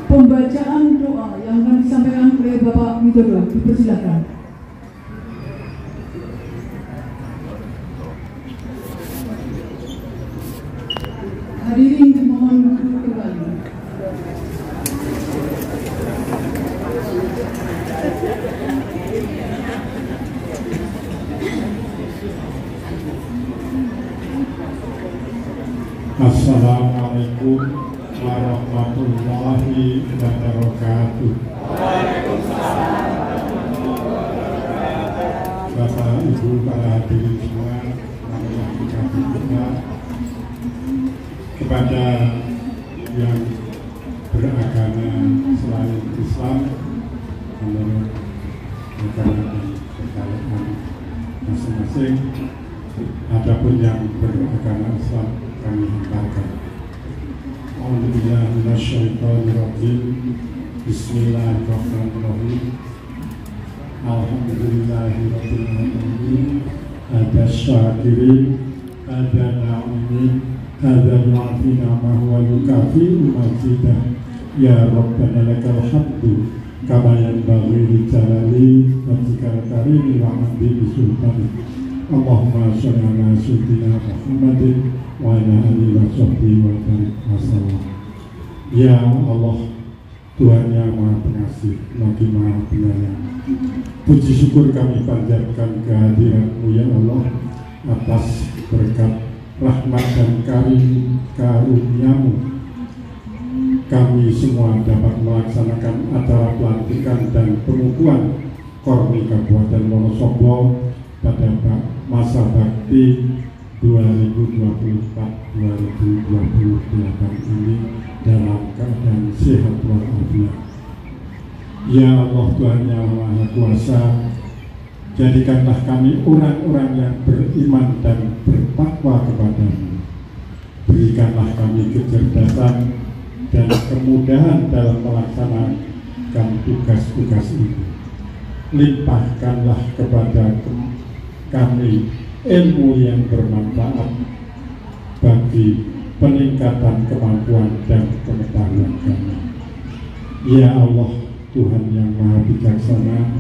Pembacaan doa yang akan disampaikan oleh Bapak Widodo, dipersilakan. Hadirin dimohon duduk kembali. Assalamualaikum warahmatullahi wabarakatuh. Bapak Ibu para hadirin semua, yang dikasih kita, kepada yang beragama selain Islam menurut agama dan kepercayaan masing-masing, adapun yang beragama Islam kami hantarkan. Bismillahirrahmanirrahim. Alhamdulillahirabbil alamin. Ada syakirin, ada na'imin, ada mu'afina ma huwa yukafi majidah. Ya Rabbana lakal hamdu kama yanbaghi li jalali wajhikal karimi wa 'azimi sultanik. Allahumma shalli ala sayyidina Muhammadin wa ala alihi wa sahbihi wa sallam. Ya Allah, Tuhan yang Maha Pengasih lagi Maha Penyayang, puji syukur kami panjatkan kehadiran-Mu ya Allah atas berkat rahmat dan karunia-Mu. Kami semua dapat melaksanakan acara pelantikan dan pengukuhan Kormi Kabupaten Wonosobo pada masa bakti 2024-2028 ini dalam keadaan sehat walafiat. Ya Allah, Tuhan yang Maha Kuasa, jadikanlah kami orang-orang yang beriman dan bertakwa kepadamu. Berikanlah kami kecerdasan dan kemudahan dalam melaksanakan tugas-tugas ini. Limpahkanlah kepada kami ilmu yang bermanfaat bagi peningkatan kemampuan dan pengetahuan kami. Ya Allah, Tuhan yang Maha Bijaksana,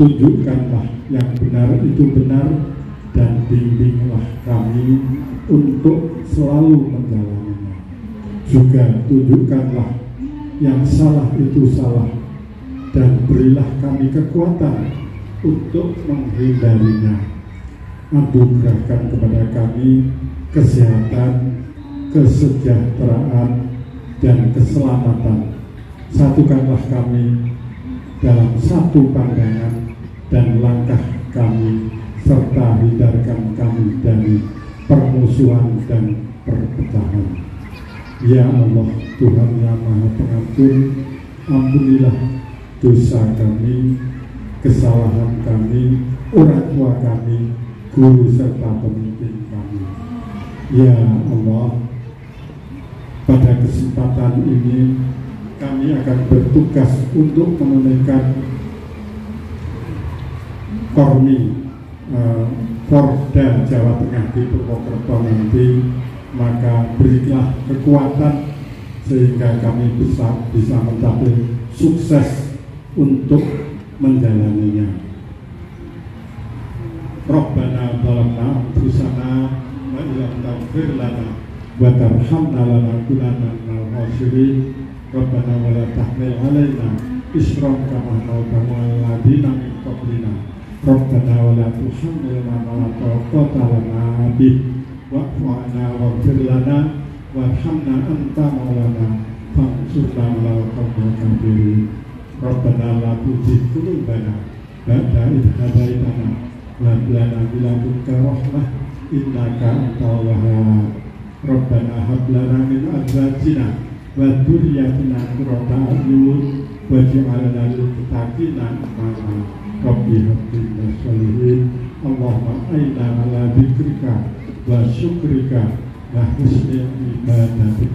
tunjukkanlah yang benar itu benar dan bimbinglah kami untuk selalu menjalaninya. Juga tunjukkanlah yang salah itu salah dan berilah kami kekuatan untuk menghindarinya. Anugerahkan kepada kami kesehatan, kesejahteraan, dan keselamatan. Satukanlah kami dalam satu pandangan dan langkah kami, serta hindarkan kami dari permusuhan dan perpecahan. Ya Allah, Tuhan yang Maha Pengampun, ampunilah dosa kami, kesalahan kami, orang tua kami, guru serta pemimpin kami. Ya Allah, pada kesempatan ini kami akan bertugas untuk menunaikan Kormi Porda Jawa Tengah di Purwokerto nanti. Maka berilah kekuatan sehingga kami bisa mencapai sukses untuk menjalaninya. Rabbana zalamna anfusana wa illam taghfir lana wa tarhamna lanakunanna minal khasirin. Rabbana wa la tahmil 'alaina isran kama hamaltahu 'alal ladzina min qablina. Rabbana wa la tuhammilna ma la taqata lana bih wa'fu 'anna waghfir lana warhamna anta maulana fansurna 'alal qawmil kafirin. Rabbana la tuzigh qulubana ba'da idh hadaitana wa hab lana min ladunka rahmah innaka antal wahhab. Rabbana hab lana min azwajina wa dzurriyyatina qurrata a'yun waj'alna lil muttaqina imama. Rabbi hab lana sholihin. Allahumma a'inna 'ala dzikrika wa syukrika wa husni ibadatik.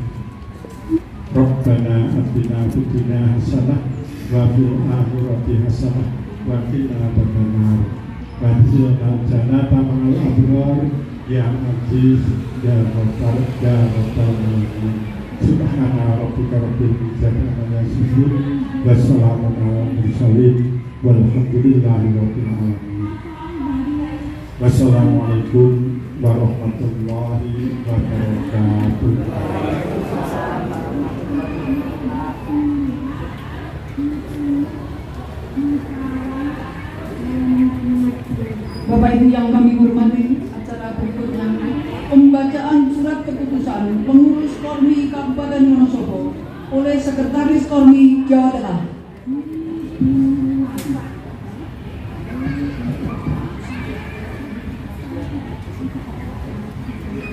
Rabbana atina fid dunya hasanah wa fil akhirati hasanah wa qina adzabannar. Waj'alna jannata ma'al abrar ya aziz ya ghaffar ya rabbal alamin. Subhana rabbika rabbil izzati amma yasifun wa salamun 'alal mursalin walhamdulillahi rabbil alamin. Wassalamualaikum warahmatullahi wabarakatuh. Bapak Ibu yang kami hormati, acara berikutnya pembacaan surat keputusan pengurus Kormi Kabupaten Wonosobo oleh Sekretaris Kormi Jawa Tengah.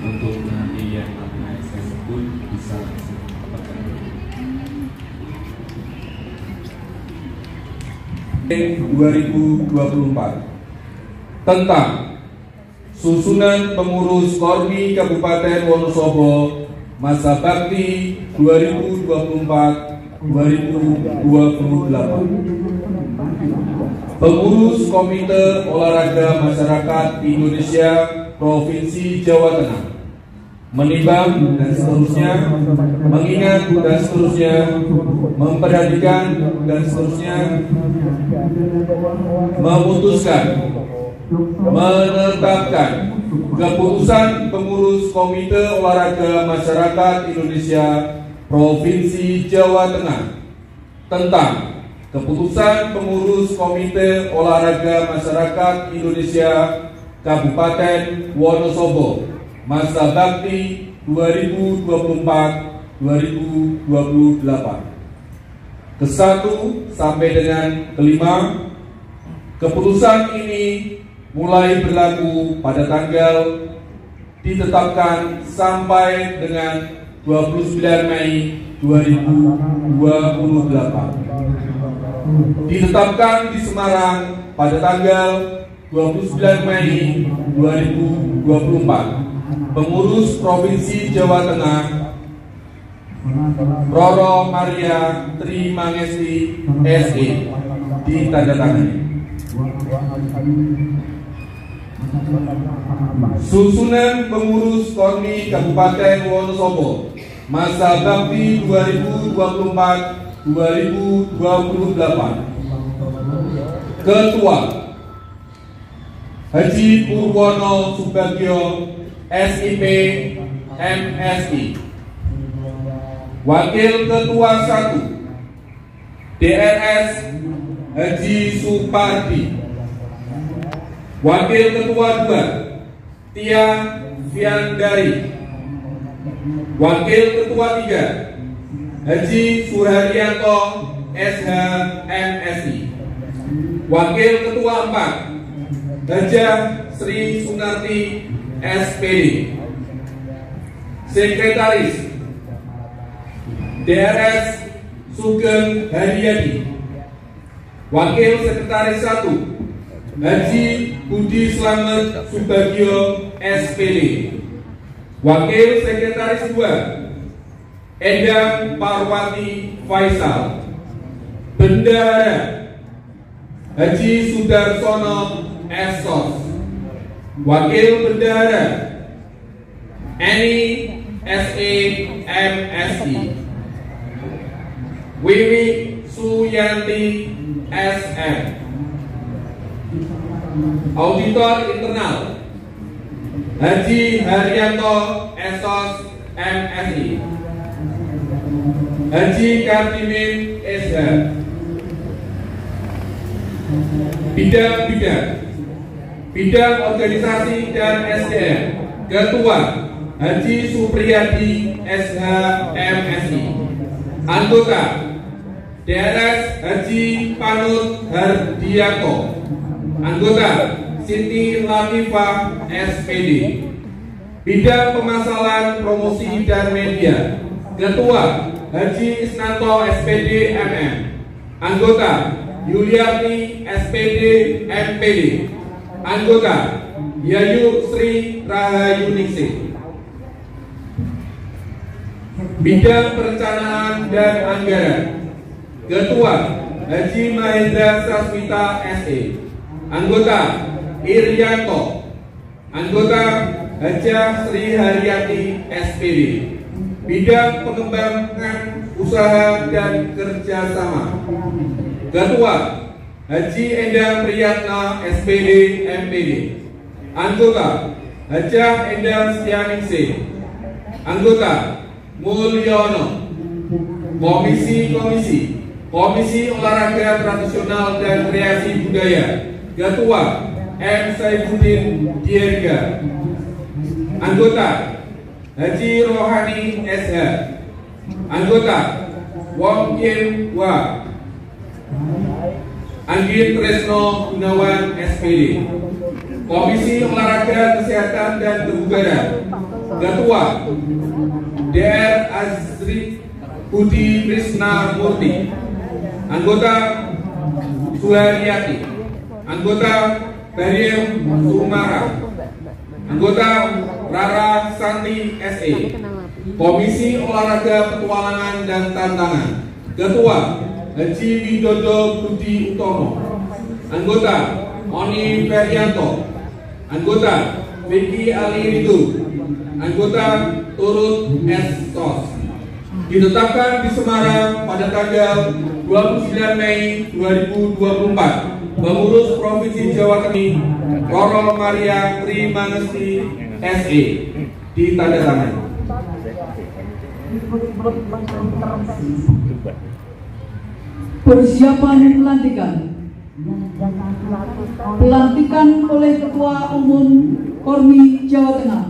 Untuk nanti yang namanya saya sebut bisa dapatkan 2024 tentang susunan pengurus Kormi Kabupaten Wonosobo masa bakti 2024-2028. 2028. Pengurus Komite Olahraga Masyarakat Indonesia Provinsi Jawa Tengah menimbang dan seterusnya, mengingat dan seterusnya, memperhatikan dan seterusnya, memutuskan, menetapkan keputusan pengurus Komite Olahraga Masyarakat Indonesia Provinsi Jawa Tengah tentang keputusan pengurus Komite Olahraga Masyarakat Indonesia Kabupaten Wonosobo masa bakti 2024-2028. Ke-1 sampai dengan ke-5, keputusan ini mulai berlaku pada tanggal ditetapkan sampai dengan 29 Mei 2028. Ditetapkan di Semarang pada tanggal 29 Mei 2024. Pengurus Provinsi Jawa Tengah Roro Maria Trimangesti SE ditandatangani. Susunan pengurus KONMI Kabupaten Wonosobo masa bakti 2024-2028. Ketua Haji Purwono Subagio SIP MSI. Wakil Ketua 1 DRS Haji Supardi. Wakil Ketua 2 Tia Viandari. Wakil Ketua 3 Haji Suharyanto SH MSI. Wakil Ketua 4 Hajah Sri Sunarti SPD. Sekretaris DRS Sugeng Haryadi. Wakil Sekretaris 1 Haji Budi Slamet Subagio SPD. Wakil Sekretaris 2 Endang Parwati Faisal. Bendahara Haji Sudarsono Esos. Wakil Bendahara Eni SE MSI. Wiwi Suyanti SM. Auditor internal Haji Haryanto Esos MSI. Haji Kartimin SH. Bidang organisasi dan SDM Ketua Haji Supriyadi SH MSI. Anggota DRS Haji Panut Hardianto. Anggota Siti Latifah SPD. Bidang pemasaran, promosi dan media Ketua Haji Isnanto SPD MM. Anggota Yuliarti SPD MPD. Anggota Yayu Sri Rahayuningsih. Bidang perencanaan dan anggaran Ketua Haji Mahendra Sasmita SE. Anggota Irianto. Anggota Hajah Sri Haryati SPD. Bidang pengembangan usaha dan kerjasama Ketua Haji Endang Priyatna SPD MPD. Anggota Hajah Endang Setianingsih. Anggota Mulyono. Komisi Olahraga Tradisional dan Kreasi Budaya Ketua M. Saifuddin Dierga. Anggota Haji Rohani SH. Anggota Wong Yen Wa. Anggit Tresno Gunawan SPD. Komisi Olahraga Kesehatan dan Kebugaran Ketua DR Azri Budi Krisna Murti. Anggota Suharyati. Anggota Bariem Sumara. Anggota Rara Santi SE. Komisi Olahraga Petualangan dan Tantangan Ketua Haji Widodo Budi Utomo, Anggota Oni Ferianto, Anggota Vicky Ali Ridu, Anggota Turut Estos. Ditetapkan di Semarang pada tanggal 29 Mei 2024. Pengurus Provinsi Jawa Tengah Roro Maria Trimangesti SE ditandatangani. Persiapan pelantikan. Pelantikan oleh Ketua Umum Kormi Jawa Tengah.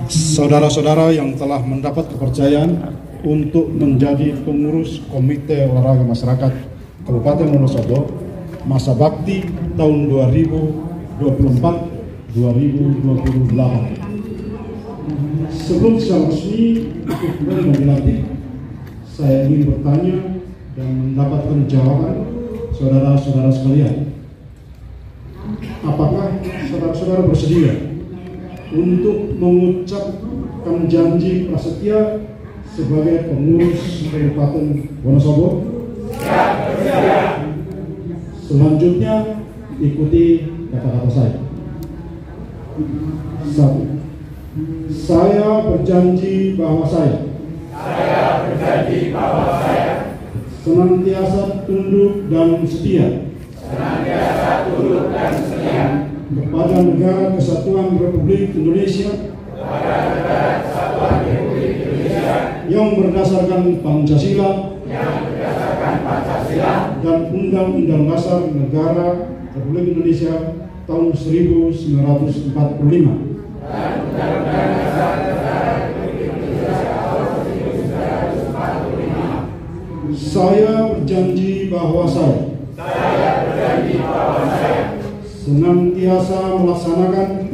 Saudara-saudara yang telah mendapat kepercayaan untuk menjadi pengurus Komite Olahraga Masyarakat Kabupaten Wonosobo masa bakti tahun 2024-2028. Sebelum secara resmi ikut dan dilantik, saya ingin bertanya dan mendapatkan jawaban saudara-saudara sekalian. Apakah saudara-saudara bersedia untuk mengucapkan janji prasetya sebagai pengurus Kabupaten Wonosobo? Selanjutnya ikuti kata-kata saya. 1. Saya berjanji bahwa saya senantiasa tunduk dan setia kepada Negara Kesatuan Republik Indonesia yang berdasarkan Pancasila dan Undang-Undang Dasar Negara Republik Indonesia tahun 1945. Saya berjanji bahwa saya senantiasa melaksanakan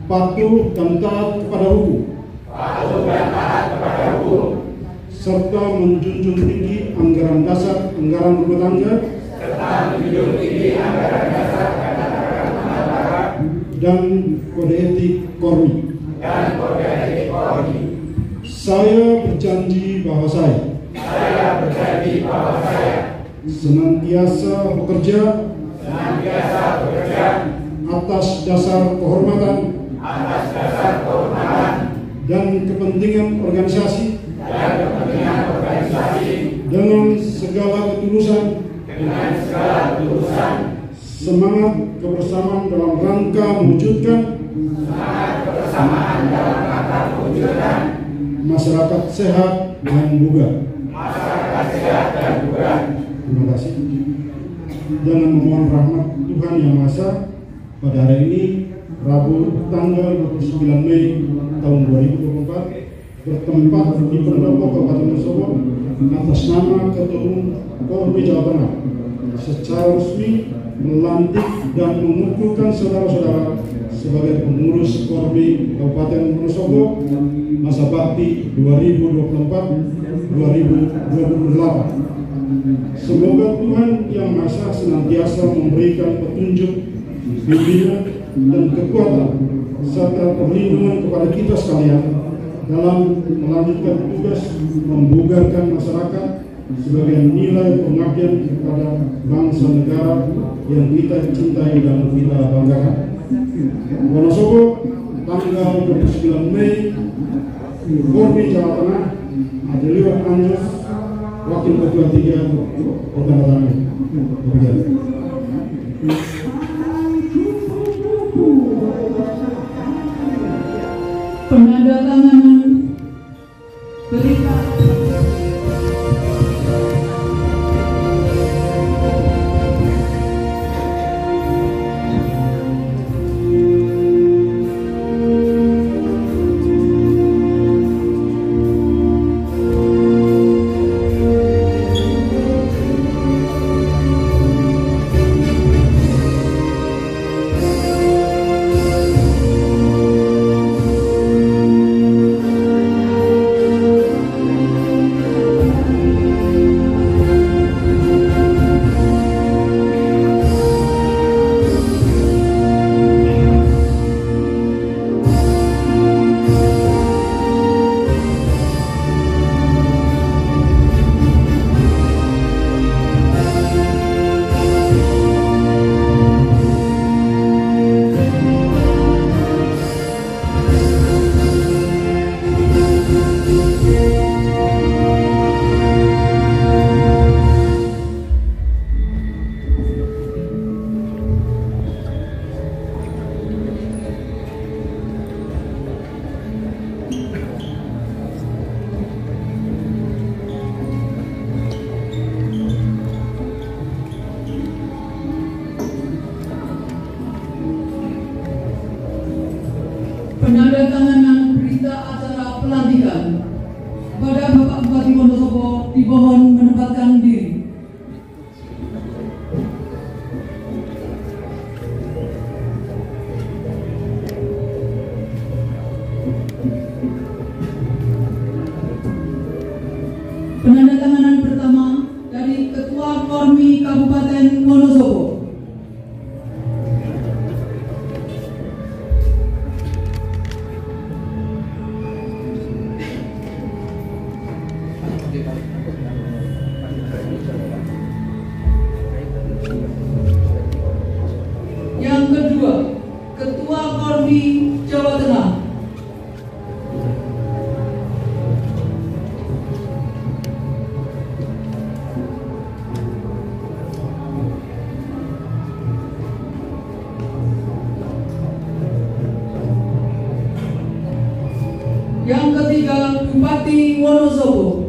patuh dan taat kepada hukum serta menjunjung tinggi anggaran dasar anggaran rumah tangga dan kode etik Kormi. Saya berjanji bahwa saya senantiasa bekerja atas dasar kehormatan dan kepentingan organisasi dengan segala ketulusan, semangat kebersamaan dalam rangka mewujudkan masyarakat sehat dan bugar. Terima kasih. Dengan memohon rahmat Tuhan Yang Maha Esa, pada hari ini Rabu tanggal 29 Mei tahun 2024 bertempat di Pendopo Kabupaten Wonosobo atas nama Ketua Umum Kormi Jawa Tengah secara resmi melantik dan mengukuhkan saudara-saudara sebagai pengurus Kormi Kabupaten Wonosobo masa bakti 2024-2028. Semoga Tuhan Yang Maha Esa senantiasa memberikan petunjuk, bimbingan dan kekuatan serta perlindungan kepada kita sekalian dalam melanjutkan tugas membugarkan masyarakat sebagai nilai pengabdian kepada bangsa negara yang kita cintai dan kita banggakan. Wonosobo, tanggal 29 Mei, Kormi Jawa Tengah, Adelia Anjos, Wakil Ketua 3 Organ Penandatanganan berita dimohon menempatkan diri. Penandatanganan pertama dari Ketua Kormi Kabupaten Wonosobo. Yang kedua, Ketua Kormi Jawa Tengah. Yang ketiga, Bupati Wonosobo.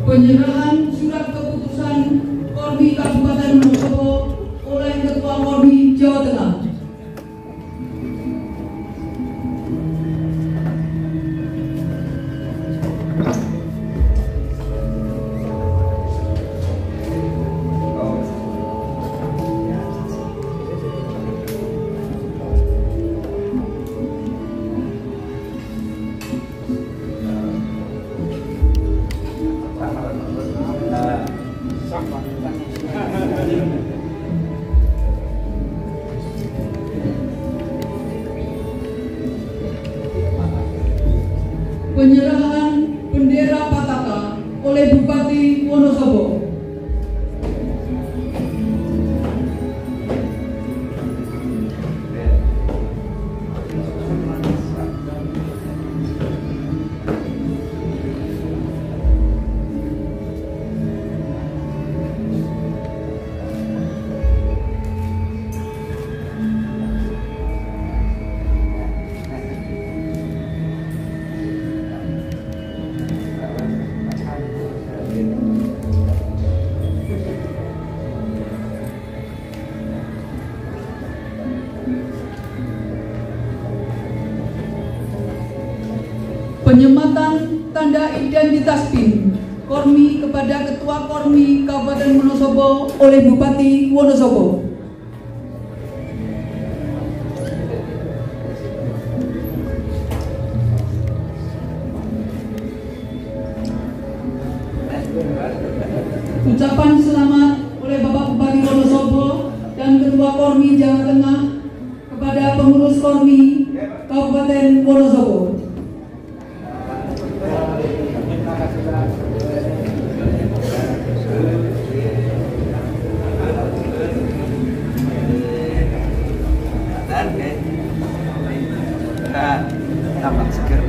Penyerahan surat keputusan Kormi Kabupaten Wonosobo oleh Ketua Kormi Jawa Tengah. Penyerahan bendera Pataka oleh Bupati Wonosobo. Penyematan tanda identitas PIN Kormi kepada Ketua Kormi Kabupaten Wonosobo oleh Bupati Wonosobo. Ucapan selamat oleh Bapak Bupati Wonosobo dan Ketua Kormi Jawa Tengah kepada pengurus Kormi Kabupaten Wonosobo. Tampak seger.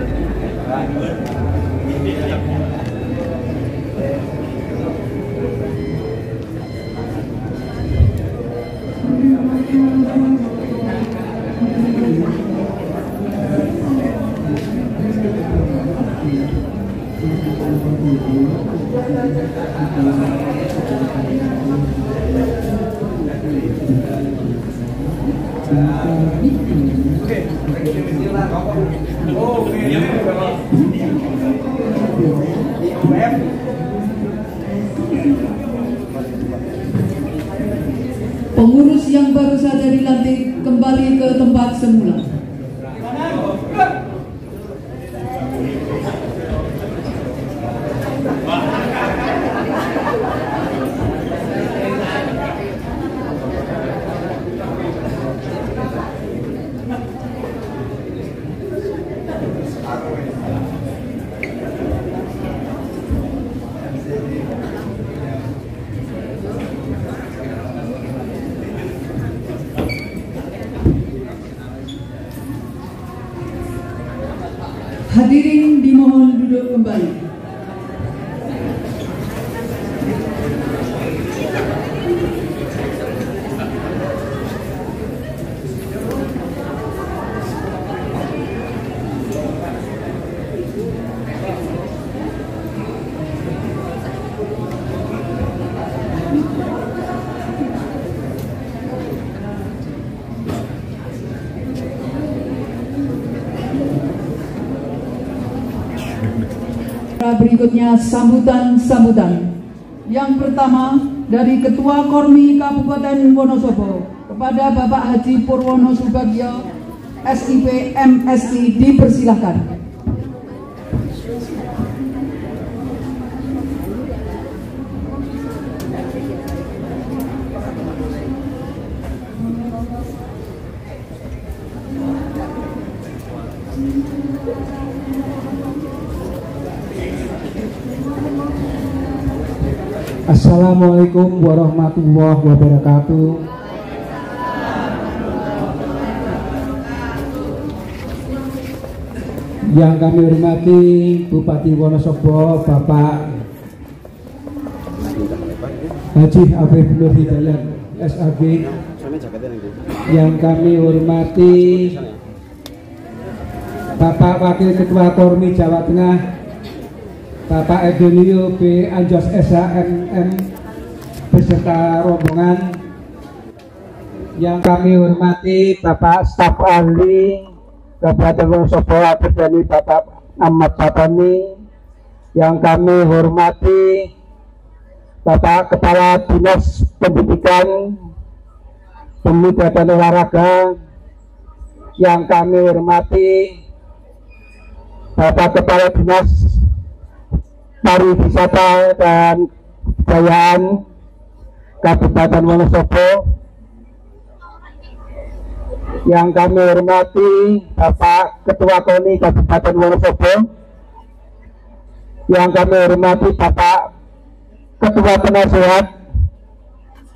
Pengurus yang baru saja dilantik kembali ke tempat semula. Hadirin dimohon duduk kembali. acara berikutnya sambutan-sambutan. Yang pertama dari Ketua Kormi Kabupaten Wonosobo kepada Bapak Haji Purwono Subagyo, SIP MSI, dipersilahkan. Assalamualaikum warahmatullahi wabarakatuh. Yang kami hormati Bupati Wonosobo Bapak Haji Afif Nur Hidayat SAG, yang kami hormati Bapak Wakil Ketua Kormi Jawa Tengah Bapak Edonio B. Anjos SHMM beserta rombongan, yang kami hormati Bapak Staf Ahli Kabupaten Wonosobo dari Bapak Ahmad Fatani, yang kami hormati Bapak Kepala Dinas Pendidikan, Pemuda dan Olahraga, yang kami hormati Bapak Kepala Dinas Pariwisata dan Kebudayaan Kabupaten Wonosobo, yang kami hormati Bapak Ketua KONI Kabupaten Wonosobo, yang kami hormati Bapak Ketua Penasehat.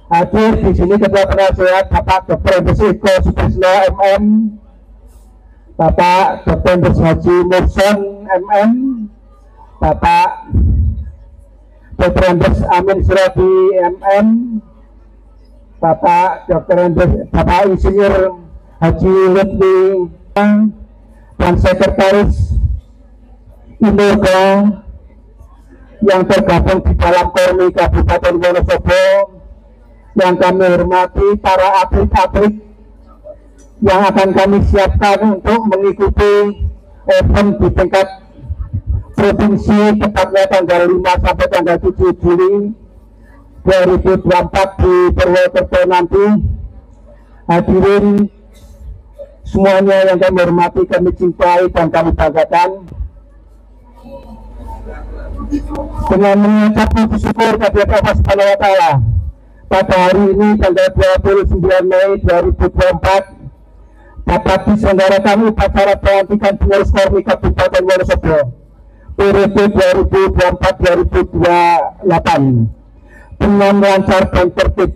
Hadir di sini Ketua Penasehat Bapak Dr. Eko Subisno MM, Bapak Dr. Haji Murson MM, Bapak Dr. Amin Suradi MM, Bapak Dr. Bapak Insinyur Haji Lutfi, dan Sekretaris Inurga yang tergabung di dalam Kormi Kabupaten Wonosobo, yang kami hormati para atlet-atlet yang akan kami siapkan untuk mengikuti event di tingkat provinsi, tepatnya tanggal 5 sampai tanggal 7 Juli 2024 di Purwokerto nanti. Hadirin semuanya yang kami hormati, kami cintai dan kami banggakan, dengan mengucap puji syukur kepada Allah Subhanahu wa Ta'ala, pada hari ini tanggal 29 Mei 2024 dapat diselenggarakan upacara pelantikan pengurus Kormi Kabupaten Wonosobo periode 2024-2028 dengan lancar dan tertib.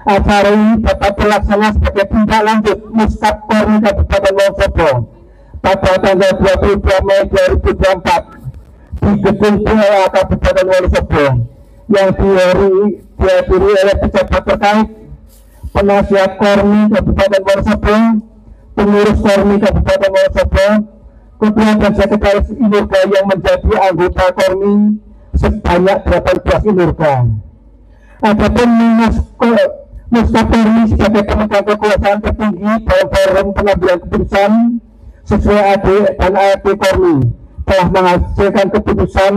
Acara ini dapat terlaksana sebagai tindak lanjut Muskap Kormi Kabupaten Wonosobo pada tanggal 22 Mei 2024 di Gedung PLA Kabupaten Wonosobo, yang dihadiri oleh pejabat terkait, penasihat Kormi Kabupaten Wonosobo, pengurus Kormi Kabupaten Wonosobo, Ketua dan Sekretaris Inurga yang menjadi anggota Kormi sebanyak 18 Inurga. Adapun Muskap Kormi sebagai pemegang kekuasaan tertinggi dalam forum pengambilan keputusan sesuai AD dan ART Kormi telah menghasilkan keputusan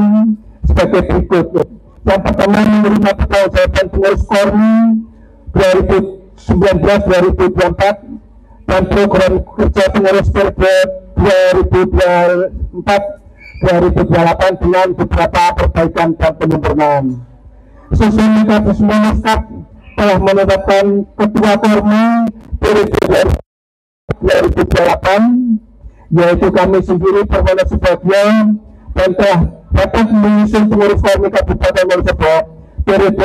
sebagai berikut. Yang pertama, menerima pertanggungjawaban pengurus Kormi 2019-2024 dan program kerja pengurus periode 2024-2028 dengan beberapa perbaikan dan penyempurnaan. Sesuai mekanisme Muskap telah menetapkan Ketua Kormi periode 2028, yaitu kami sendiri Purwono Subagyo, dan telah dapat mengusung pengurus Kormi Kabupaten Wonosobo periode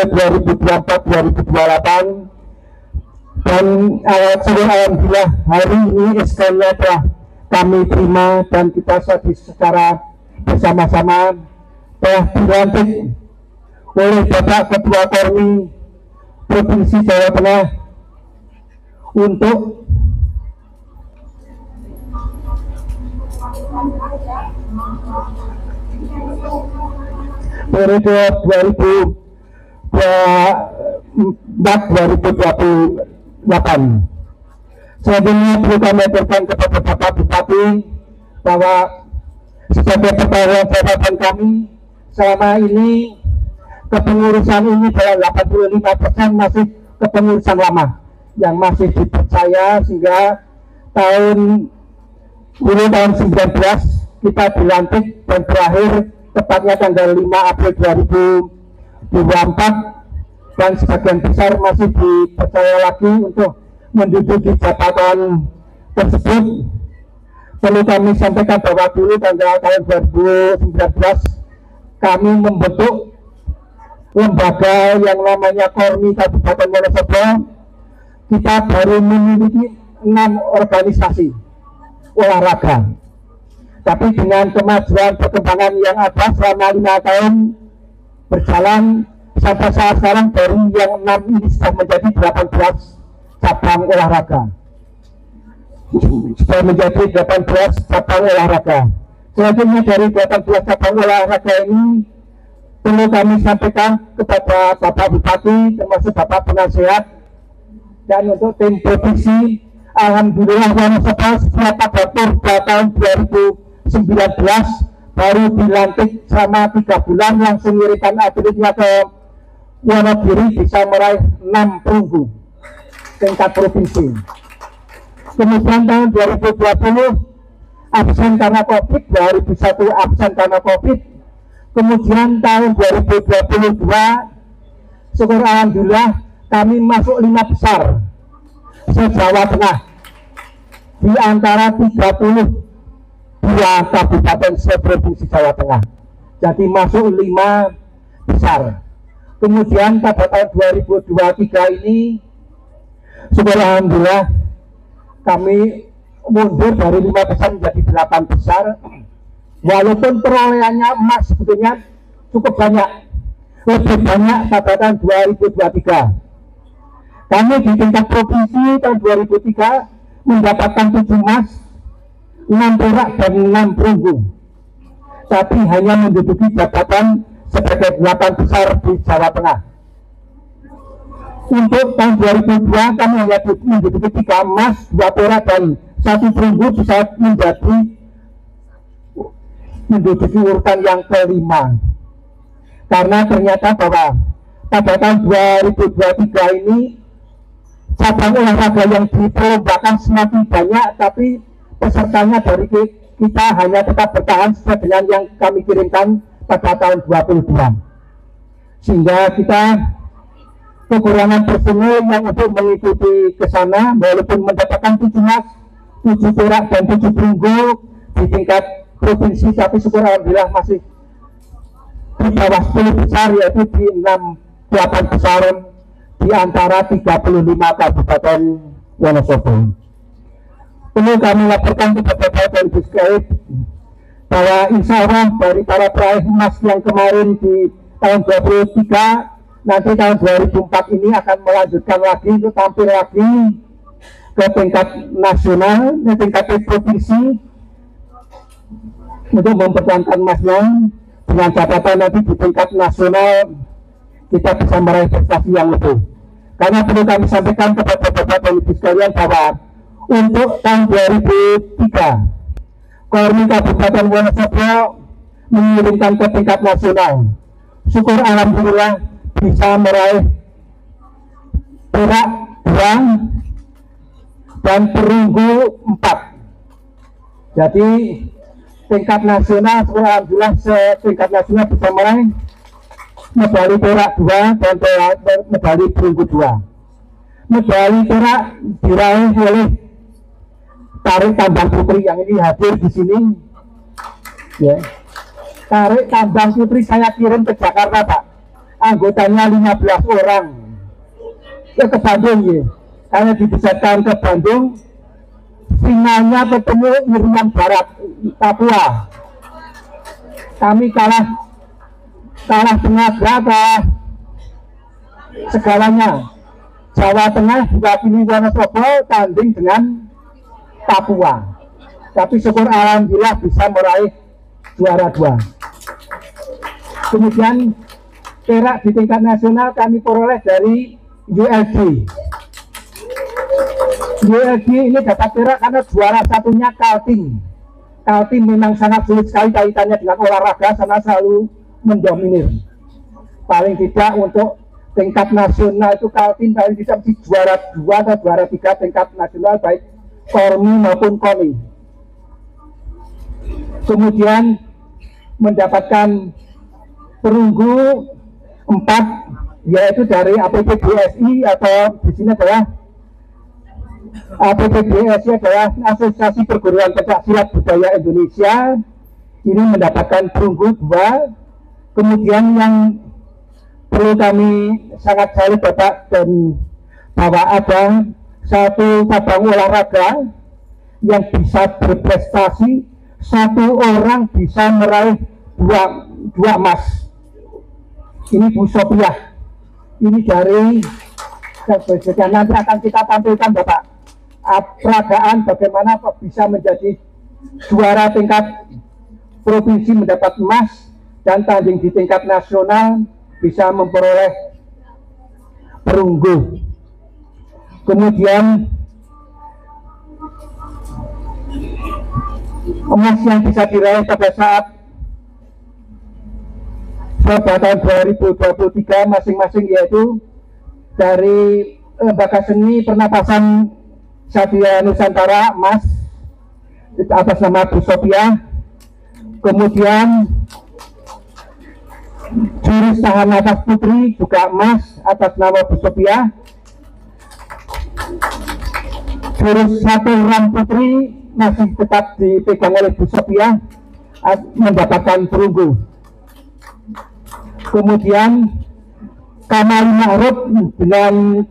2024-2028. Dan alhamdulillah hari ini SK-nya telah kami terima dan kita secara bersama-sama telah dilantik oleh Bapak Ketua Kormi Provinsi Jawa Tengah untuk periode 2024-2028. Selanjutnya perlu kami aturkan kepada Bapak Bupati bahwa Sebagai pertanggung jawaban kami selama ini, kepengurusan ini dalam 85% masih kepengurusan lama yang masih dipercaya, sehingga tahun 19 kita dilantik dan berakhir tepatnya tanggal 5 April 2024, dan sebagian besar masih dipercaya lagi untuk menduduki jabatan tersebut. Perlu kami sampaikan bahwa dulu tahun 2019 kami membentuk lembaga yang namanya Kormi Kabupaten Wonosobo. Kita baru memiliki 6 organisasi olahraga, tapi dengan kemajuan perkembangan yang ada selama 5 tahun berjalan sampai saat sekarang, dari yang 6 ini sudah menjadi 18 cabang olahraga. Sudah menjadi 18 cabang olahraga. Selanjutnya dari 18 cabang olahraga ini perlu kami sampaikan kepada Bapak Bupati termasuk Bapak Penasehat dan untuk tim provinsi. Alhamdulillah Wonosobo setiap pada Purba tahun 2019 baru dilantik selama 3 bulan, langsung mengirimkan atletnya ke Wonogiri, bisa meraih 6 perunggu tingkat provinsi. Kemudian tahun 2020 absen karena COVID, 2001 absen karena COVID. Kemudian tahun 2022 syukur alhamdulillah kami masuk 5 besar se-Jawa Tengah di antara 32 kabupaten se-provinsi Jawa Tengah. Jadi masuk 5 besar. Kemudian pada tahun 2023 ini syukur alhamdulillah kami mundur dari 5 besar menjadi 8 besar. Walaupun perolehannya emas sebetulnya cukup banyak, lebih banyak pada tahun 2023. Kami di tingkat provinsi tahun 2003 mendapatkan 7 emas, 6 perak dan 6 perunggu, tapi hanya menduduki jabatan sebagai 8 besar di Jawa Tengah. Untuk tahun 2002 kami hanya menduduki 3 emas, 2 perak dan 1 perunggu, bisa menduduki urutan yang kelima. Karena ternyata bahwa pada tahun 2023 ini cabang olahraga yang diperlombakan semakin banyak, tapi pesertanya dari kita hanya tetap bertahan sesuai dengan yang kami kirimkan pada tahun 22. Sehingga kita kekurangan personil yang untuk mengikuti ke sana, walaupun mendapatkan 7 emas, 7 perak dan 7 perunggu di tingkat provinsi, tapi syukur alhamdulillah masih di bawah 10 besar, yaitu di 8 besar di antara 35 kabupaten Wonosobo. Perlu kami laporkan kepada Bapak Ibu sekalian bahwa insya Allah dari para peraih emas yang kemarin di tahun 2023, nanti tahun 2004 ini akan melanjutkan lagi untuk tampil lagi ke tingkat nasional, ke tingkat provinsi untuk mempertahankan emasnya, dengan catatan nanti di tingkat nasional kita bisa meraih prestasi yang lebih. Karena perlu kami sampaikan kepada Bapak Ibu sekalian bahwa untuk tahun 2003 Kormi Kabupaten Wonosobo mengirimkan ke tingkat nasional. Syukur alhamdulillah bisa meraih perak 2 dan perunggu 4. Jadi tingkat nasional syukur alhamdulillah tingkat nasional bisa meraih medali perak 2 dan medali perunggu 2. Medali perak diraih oleh Tarik Tambang Putri yang ini hadir di sini. Ya. Tarik Tambang Putri saya kirim ke Jakarta, Pak. Anggotanya 15 orang. Ke Bandung ya. Karena dibesarkan ke Bandung, finalnya ketemu Irian Barat, Papua. Kami kalah tenaga segalanya. Jawa Tengah diwakili Wonosobo tanding dengan Papua, tapi syukur alhamdulillah bisa meraih juara 2. Kemudian perak di tingkat nasional kami peroleh dari ULD. ULD ini dapat perak karena juara satunya Kaltim Kaltim memang sangat sulit sekali kaitannya dengan olahraga, karena selalu mendominir. Paling tidak untuk tingkat nasional itu Kaltim paling tidak di juara 2 atau juara 3 tingkat nasional, baik Kormi maupun KONI. Kemudian mendapatkan perunggu 4, yaitu dari APPDSI, atau di sini adalah APPDSI adalah Asosiasi Perguruan Pencaksilat Budaya Indonesia. Ini mendapatkan perunggu 2. Kemudian yang perlu kami sangat salut Bapak dan bahwa ada satu cabang olahraga yang bisa berprestasi, satu orang bisa meraih dua emas. Ini Bu Sopiah, ini dari nanti akan kita tampilkan Bapak peragaan bagaimana bisa menjadi juara tingkat provinsi mendapat emas dan tanding di tingkat nasional bisa memperoleh perunggu. Kemudian emas yang bisa diraih pada saat tahun 2023 masing-masing yaitu dari Lembaga Seni Pernapasan Satya Nusantara emas atas nama Bu Sopiah. Kemudian jurus tahan nafas putri juga emas atas nama Bu Sopiah. Jurus satu ram putri masih tetap dipegang oleh Bu Sopiah, mendapatkan perunggu. Kemudian Kamali Ma'ruf dengan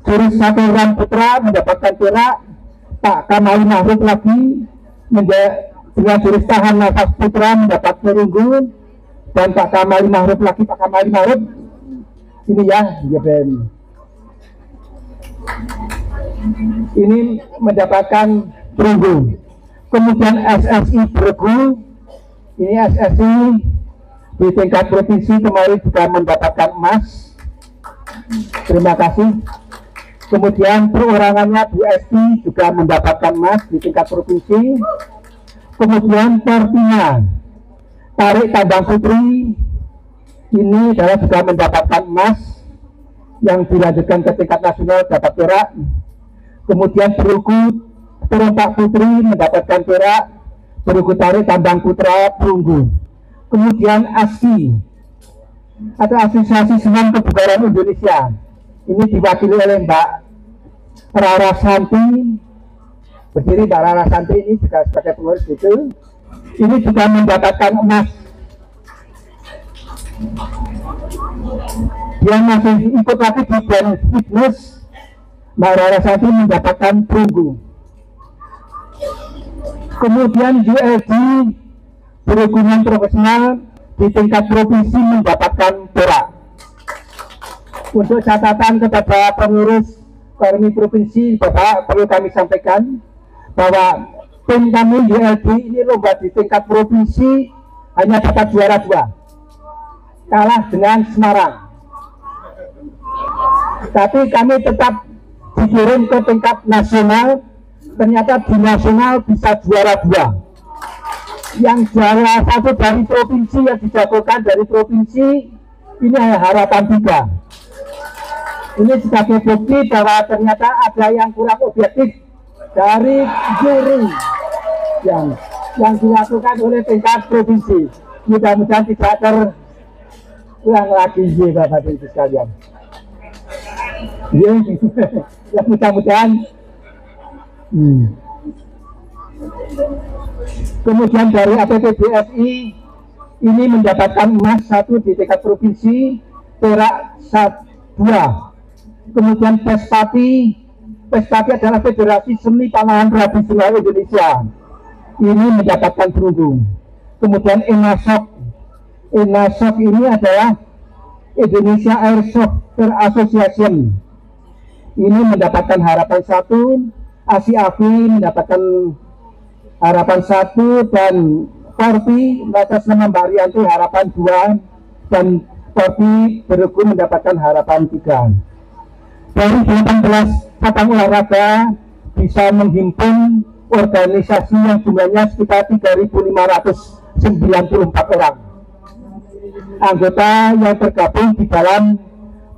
jurus satu ram putra mendapatkan perak. Pak Kamali Ma'ruf lagi dengan jurus tahan nafas putra mendapat perunggu. Dan Pak Kamali Ma'ruf lagi, Pak Kamali Ma'ruf ini ya, Ben. Ini mendapatkan perunggu. Kemudian SSI Bregu, ini SSI di tingkat provinsi kemarin juga mendapatkan emas. Terima kasih. Kemudian perorangannya Bu Esti juga mendapatkan emas di tingkat provinsi. Kemudian Portina tarik tambang putri ini adalah juga mendapatkan emas, yang dilanjutkan ke tingkat nasional dapat perak. Kemudian perunggu perompak putri mendapatkan perak, perunggu tarik tambang putra perunggu. Kemudian ASI atau Asosiasi Senam Kebugaran Indonesia, ini diwakili oleh Mbak Rara Santi, berdiri Mbak Rara Santi ini juga sebagai pengurus itu. Ini juga mendapatkan emas. Dia masih ikut lagi di band fitness. Mbak Rara Santi mendapatkan perunggu. Kemudian ULG berhubungan profesional di tingkat provinsi mendapatkan perak. Untuk catatan kepada pengurus Kormi provinsi, Bapak, perlu kami sampaikan bahwa tim kami ULG ini lomba di tingkat provinsi hanya dapat juara 2, kalah dengan Semarang. Tapi kami tetap dikirim ke tingkat nasional, ternyata di nasional bisa juara 2. Yang juara 1 dari provinsi yang dijagokan dari provinsi ini harapan 3. Ini sebagai bukti bahwa ternyata ada yang kurang objektif dari juri yang dilakukan oleh tingkat provinsi. Mudah-mudahan tidak terulang lagi ya Bapak Ibu sekalian. Ya mudah-mudahan. Kemudian dari APPDSI ini mendapatkan emas 1 di tingkat provinsi, perak 2. Kemudian Pespati adalah Federasi Seni Panahan Tradisional Indonesia, ini mendapatkan perunggu. Kemudian Enasok ini adalah Indonesia Airsoft Association, ini mendapatkan harapan 1. ASI-AFI mendapatkan harapan 1, dan Korpi atas nama Mbak Rianti harapan 2, dan Korpi Beregu mendapatkan harapan 3. Dari 18 cabang olahraga bisa menghimpun organisasi yang jumlahnya sekitar 3.594 orang anggota yang tergabung di dalam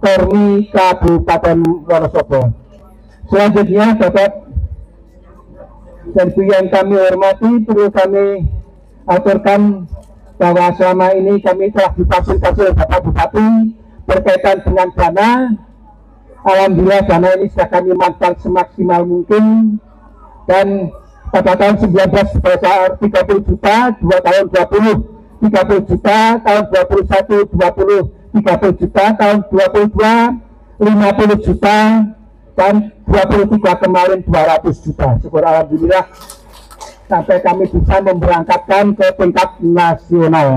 Kormi Kabupaten Wonosobo. Selanjutnya Bapak dan Ibu yang kami hormati, perlu kami aturkan bahwa selama ini kami telah difasilitasi oleh Bapak Bupati berkaitan dengan dana. Alhamdulillah dana ini sudah kami manfaatkan semaksimal mungkin, dan pada tahun 19 sebesar 30 juta, 2 tahun 20 30 juta, tahun 21 20 30 juta, tahun 22 50 juta, dan 23 kemarin 200 juta. Syukur alhamdulillah sampai kami bisa memberangkatkan ke tingkat nasional.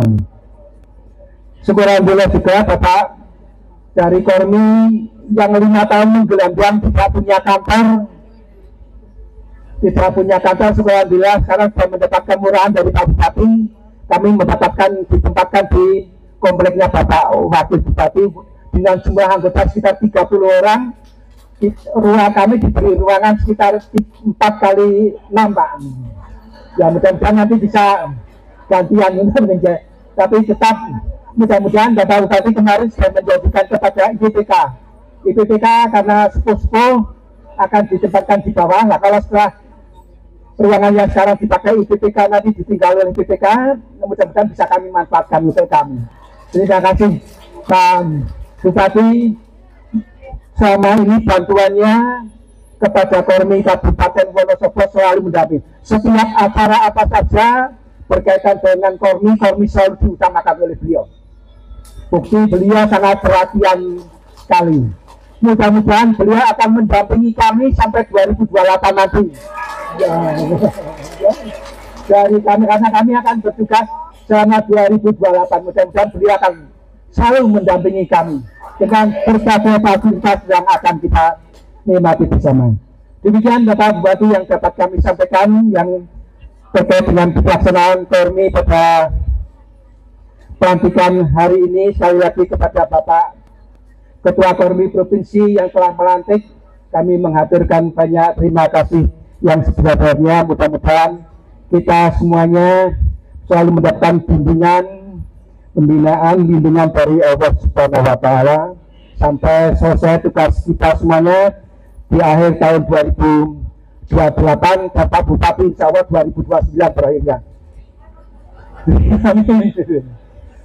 Syukur alhamdulillah juga Bapak dari Kormi yang 5 tahun menggelandang tidak punya kantor, syukur alhamdulillah sekarang sudah mendapatkan murahan dari Pak Bupati. Kami ditempatkan di kompleknya Bapak Wakil Bupati dengan jumlah anggota sekitar 30 orang. Ruang kami diberi ruangan sekitar 4 kali 6 Pak. Ya mudah-mudahan nanti bisa gantian tapi tetap mudah-mudahan Bapak Bupati kemarin sudah menjanjikan kepada IPPK karena sepuh-sepuh akan ditempatkan di bawah. Nah kalau setelah ruangan yang sekarang dipakai IPPK nanti ditinggal oleh IPPK, mudah-mudahan bisa kami manfaatkan untuk kami. Terima kasih Pak Bupati. Selama ini bantuannya kepada Kormi Kabupaten Wonosobo selalu mendampingi. Setiap acara apa saja berkaitan dengan Kormi selalu diutamakan oleh beliau. Bukti beliau sangat perhatian sekali. Mudah-mudahan beliau akan mendampingi kami sampai 2028 nanti. Dari kami, karena kami akan bertugas selama 2028. Mudah-mudahan beliau akan selalu mendampingi kami dengan berbagai fasilitas yang akan kita nikmati bersama. Demikian Bapak Bupati yang dapat kami sampaikan yang terkait dengan pelaksanaan Kormi pada pelantikan hari ini. Sekali lagi kepada Bapak Ketua Kormi Provinsi yang telah melantik, kami mengaturkan banyak terima kasih yang sebesar-besarnya. Mudah-mudahan kita semuanya selalu mendapatkan bimbingan dari Allah Subhanahu wa Ta'ala sampai selesai tugas kita semuanya di akhir tahun 2028. Bapak Bupati insya Allah 2029 berakhirnya.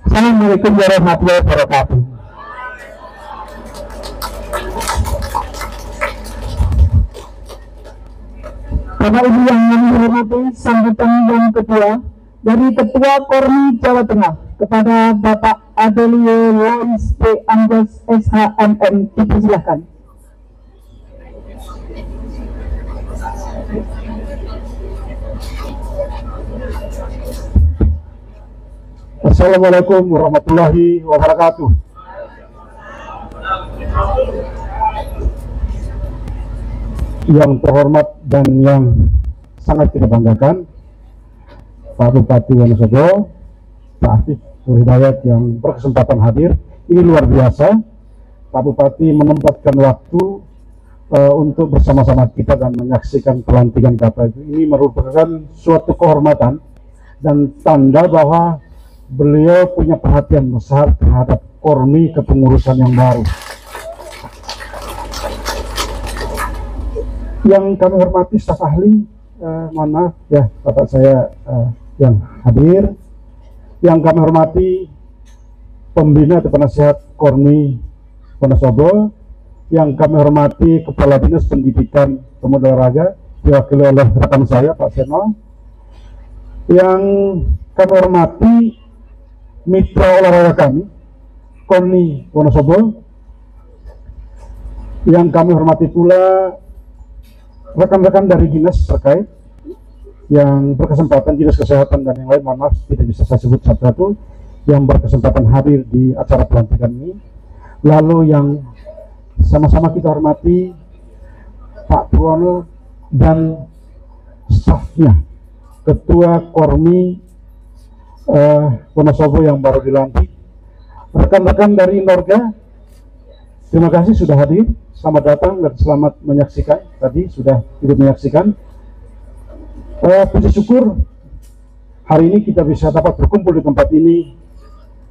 Assalamualaikum warahmatullahi wabarakatuh. Bapak Ibu yang kami hormati, sambutan yang kedua dari Ketua Kormi Jawa Tengah kepada Bapak Adelio Lois P. Andes SHMM, dipersilahkan. Assalamualaikum warahmatullahi wabarakatuh. Yang terhormat dan yang sangat kita banggakan, Pak Bupati Wonosobo, Pak Afif Surhidayat yang berkesempatan hadir. Ini luar biasa, Pak Bupati menempatkan waktu untuk bersama-sama kita dan menyaksikan pelantikan Bapak. Ini merupakan suatu kehormatan dan tanda bahwa beliau punya perhatian besar terhadap Kormi kepengurusan yang baru. Yang kami hormati staf ahli, mohon maaf ya Bapak saya yang hadir. Yang kami hormati pembina atau penasihat Kormi Wonosobo. Yang kami hormati Kepala Dinas Pendidikan Pemuda Olahraga diwakili oleh rekan saya Pak Seno. Yang kami hormati mitra olahraga kami Kormi Wonosobo. Yang kami hormati pula rekan-rekan dari dinas terkait yang berkesempatan, dinas kesehatan dan yang lain, mohon maaf tidak bisa saya sebut satu-satu, yang berkesempatan hadir di acara pelantikan ini. Lalu yang sama-sama kita hormati Pak Purwono dan stafnya, Ketua Kormi Wonosobo yang baru dilantik, rekan-rekan dari Norga, terima kasih sudah hadir. Selamat datang dan selamat menyaksikan. Tadi sudah ikut menyaksikan. Puji syukur hari ini kita bisa dapat berkumpul di tempat ini,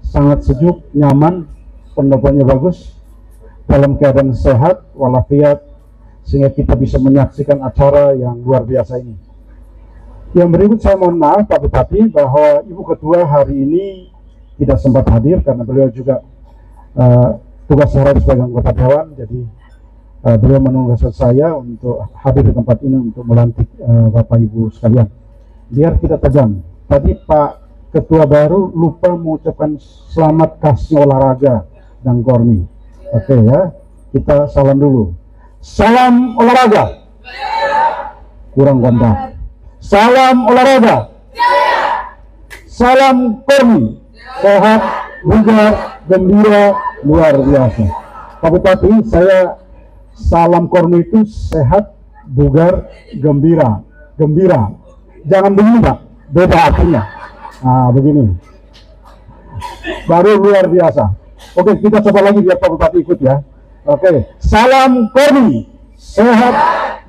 sangat sejuk, nyaman, pendapatnya bagus, dalam keadaan sehat walafiat, sehingga kita bisa menyaksikan acara yang luar biasa ini. Yang berikut saya mohon maaf Pak Bupati bahwa Ibu Ketua hari ini tidak sempat hadir karena beliau juga tugas sehari sebagai anggota Dewan, jadi beliau menugaskan saya untuk hadir di tempat ini untuk melantik Bapak Ibu sekalian. Biar kita tajam. Tadi Pak Ketua baru lupa mengucapkan selamat khasnya olahraga dan Kormi. Oke ya, kita salam dulu. Salam olahraga. Kurang kompak. Salam olahraga. Salam Kormi. Sehat, bugar, gembira, luar biasa. Pak Bupati, saya salam Kormi itu sehat, bugar, gembira. Gembira. Jangan begini Pak, beda artinya. Nah, begini. Baru luar biasa. Oke, kita coba lagi biar Pak Bupati ikut ya. Oke, salam Kormi, sehat,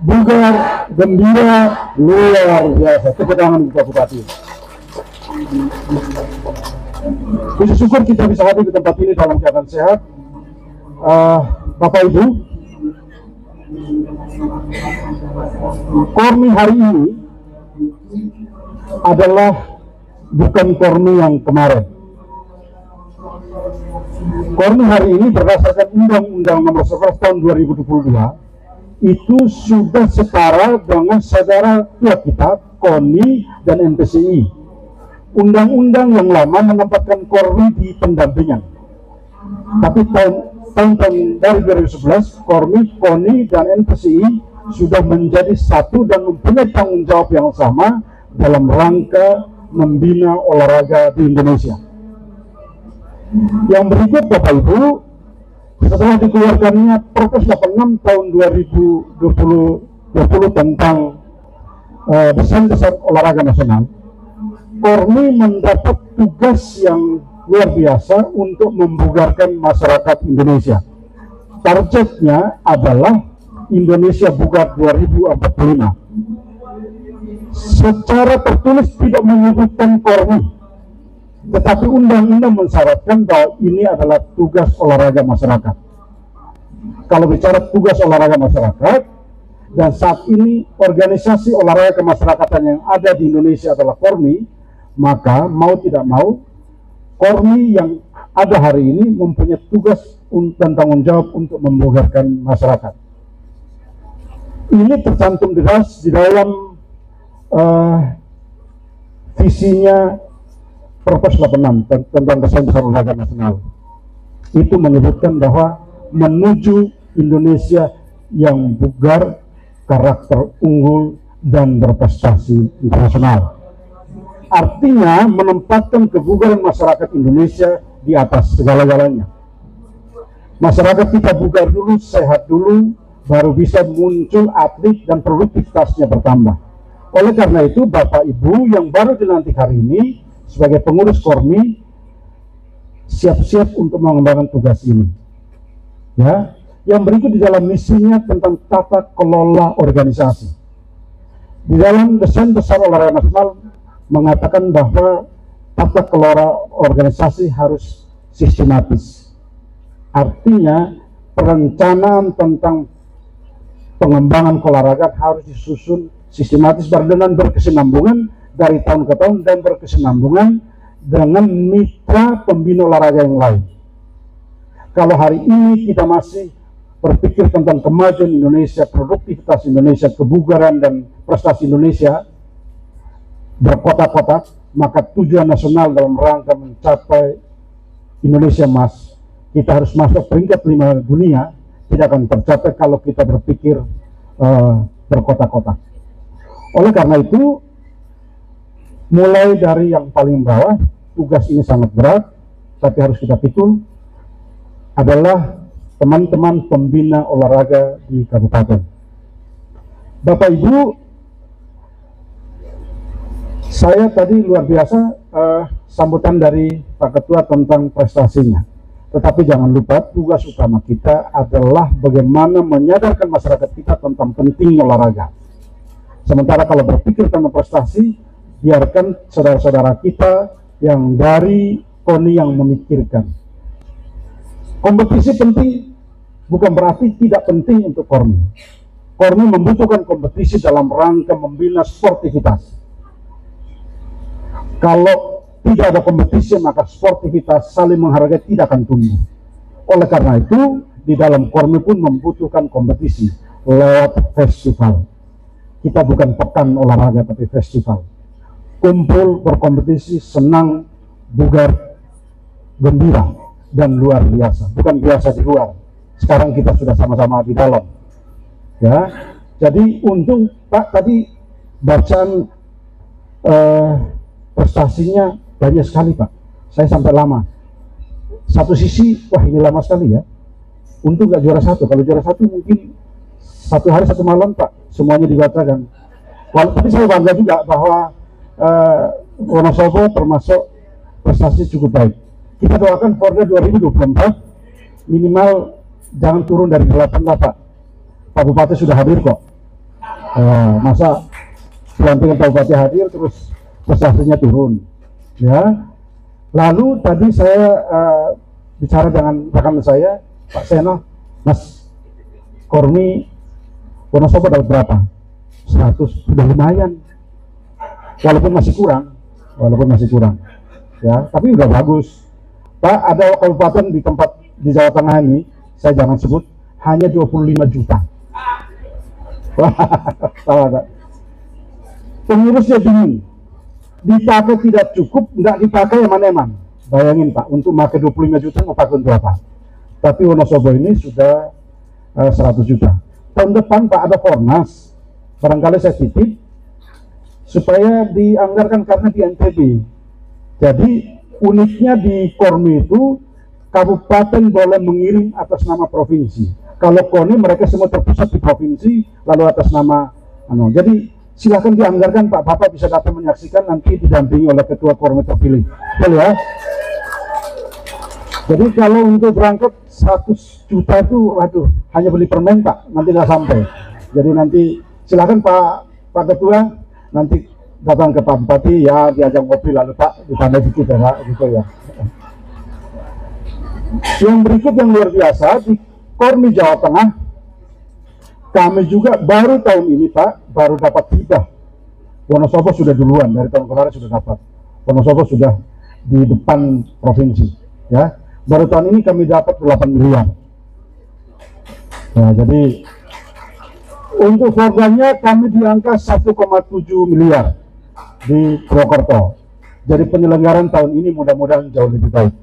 bugar, gembira, luar biasa. Tepuk tangan Pak Bupati. Puji syukur kita bisa hadir di tempat ini dalam keadaan sehat. Bapak Ibu, Kormi hari ini adalah bukan Kormi yang kemarin. Kormi hari ini berdasarkan Undang-Undang Nomor 11 Tahun 2022 itu sudah setara dengan saudara tua kita, KONI dan NPCI. Undang-undang yang lama menempatkan Kormi di pendampingan. Tapi tahun dari 2011, Kormi, KONI dan NPCI sudah menjadi satu dan mempunyai tanggung jawab yang sama dalam rangka membina olahraga di Indonesia. Yang berikut Bapak Ibu, setelah dikeluarkannya Perpres 86 tahun 2020 tentang desain besar olahraga nasional, Kormi mendapat tugas yang luar biasa untuk membugarkan masyarakat Indonesia. Targetnya adalah Indonesia Bugar 2045. Secara tertulis tidak menyebutkan Kormi, tetapi undang-undang mensyaratkan bahwa ini adalah tugas olahraga masyarakat. Kalau bicara tugas olahraga masyarakat, dan saat ini organisasi olahraga kemasyarakatan yang ada di Indonesia adalah Kormi, maka mau tidak mau Kormi yang ada hari ini mempunyai tugas dan tanggung jawab untuk membugarkan masyarakat. Ini tercantum jelas di dalam visinya Perpres 86 tentang desain besar olahraga nasional. Itu menyebutkan bahwa menuju Indonesia yang bugar, karakter unggul, dan berprestasi internasional. Artinya menempatkan kebugaran masyarakat Indonesia di atas segala-galanya. Masyarakat kita bugar dulu, sehat dulu, baru bisa muncul atlet dan produktivitasnya bertambah. Oleh karena itu, Bapak Ibu yang baru dilantik hari ini sebagai pengurus Kormi siap-siap untuk mengembangkan tugas ini. Ya, yang berikut di dalam misinya tentang tata kelola organisasi. Di dalam desain besar olahraga nasional mengatakan bahwa tata kelola organisasi harus sistematis. Artinya perencanaan tentang pengembangan olahraga harus disusun sistematis dan berkesinambungan dari tahun ke tahun dan berkesinambungan dengan mitra pembina olahraga yang lain. Kalau hari ini kita masih berpikir tentang kemajuan Indonesia, produktivitas Indonesia, kebugaran dan prestasi Indonesia berkotak-kotak, maka tujuan nasional dalam rangka mencapai Indonesia Emas, kita harus masuk peringkat 5 dunia, tidak akan tercapai kalau kita berpikir berkotak-kotak. Oleh karena itu, mulai dari yang paling bawah, tugas ini sangat berat, tapi harus kita pikul, adalah teman-teman pembina olahraga di kabupaten. Bapak Ibu, saya tadi luar biasa sambutan dari Pak Ketua tentang prestasinya. Tetapi jangan lupa tugas utama kita adalah bagaimana menyadarkan masyarakat kita tentang pentingnya olahraga. Sementara kalau berpikir tentang prestasi, biarkan saudara-saudara kita yang dari KONI yang memikirkan. Kompetisi penting, bukan berarti tidak penting untuk KORMI. KORMI membutuhkan kompetisi dalam rangka membina sportivitas. Kalau tidak ada kompetisi, maka sportivitas saling menghargai tidak akan tumbuh. Oleh karena itu, di dalam KORMI pun membutuhkan kompetisi lewat festival. Kita bukan pekan olahraga, tapi festival. Kumpul, berkompetisi, senang, bugar, gembira, dan luar biasa. Bukan biasa di luar. Sekarang kita sudah sama-sama di dalam. Ya, jadi untung Pak tadi bacaan prestasinya banyak sekali Pak. Saya sampai lama. Satu sisi, wah ini lama sekali ya. Untung nggak juara satu. Kalau juara satu mungkin satu hari satu malam Pak, semuanya dibacakan. Tapi saya bangga juga bahwa Wonosobo termasuk prestasi cukup baik. Kita doakan Porda 2024 minimal jangan turun dari 8 lah Pak. Pak Bupati sudah hadir kok. Masa pelantikan Pak Bupati hadir terus prestasinya turun, ya. Lalu tadi saya bicara dengan rekan saya Pak Seno, Mas, KORMI Wonosobo dapat berapa? 100, sudah lumayan. Walaupun masih kurang, ya. Tapi udah bagus. Pak, ada kabupaten di tempat di Jawa Tengah ini, saya jangan sebut, hanya 25 juta. Salah Pak. Pengurusnya bingung. Dipakai tidak cukup, nggak dipakai eman-eman. Bayangin Pak, untuk pakai 25 juta mau pakai untuk apa? Tapi Wonosobo ini sudah 100 juta. Tahun depan Pak ada Fornas, barangkali saya titip supaya dianggarkan karena di NTB. Jadi uniknya di KORMI itu kabupaten boleh mengirim atas nama provinsi. Kalau KONI mereka semua terpusat di provinsi lalu atas nama jadi silakan dianggarkan Pak, Bapak bisa datang menyaksikan nanti didampingi oleh ketua KORMI terpilih. Betul ya? Jadi kalau untuk berangkat 100 juta itu waduh, hanya beli permen Pak, nanti nggak sampai. Jadi nanti silakan Pak Ketua nanti datang ke Pak Bupati ya, diajak ngopi lalu Pak ditambah dikit ya Pak, gitu ya. Yang berikut yang luar biasa di KORMI Jawa Tengah, kami juga baru tahun ini Pak, baru dapat hibah. Wonosobo sudah duluan, dari tahun kemarin sudah dapat. Wonosobo sudah di depan provinsi, ya. Baru tahun ini kami dapat 8 miliar. Nah, jadi untuk programnya kami di angka 1,7 miliar di Purwokerto. Jadi penyelenggaraan tahun ini mudah-mudahan jauh lebih baik.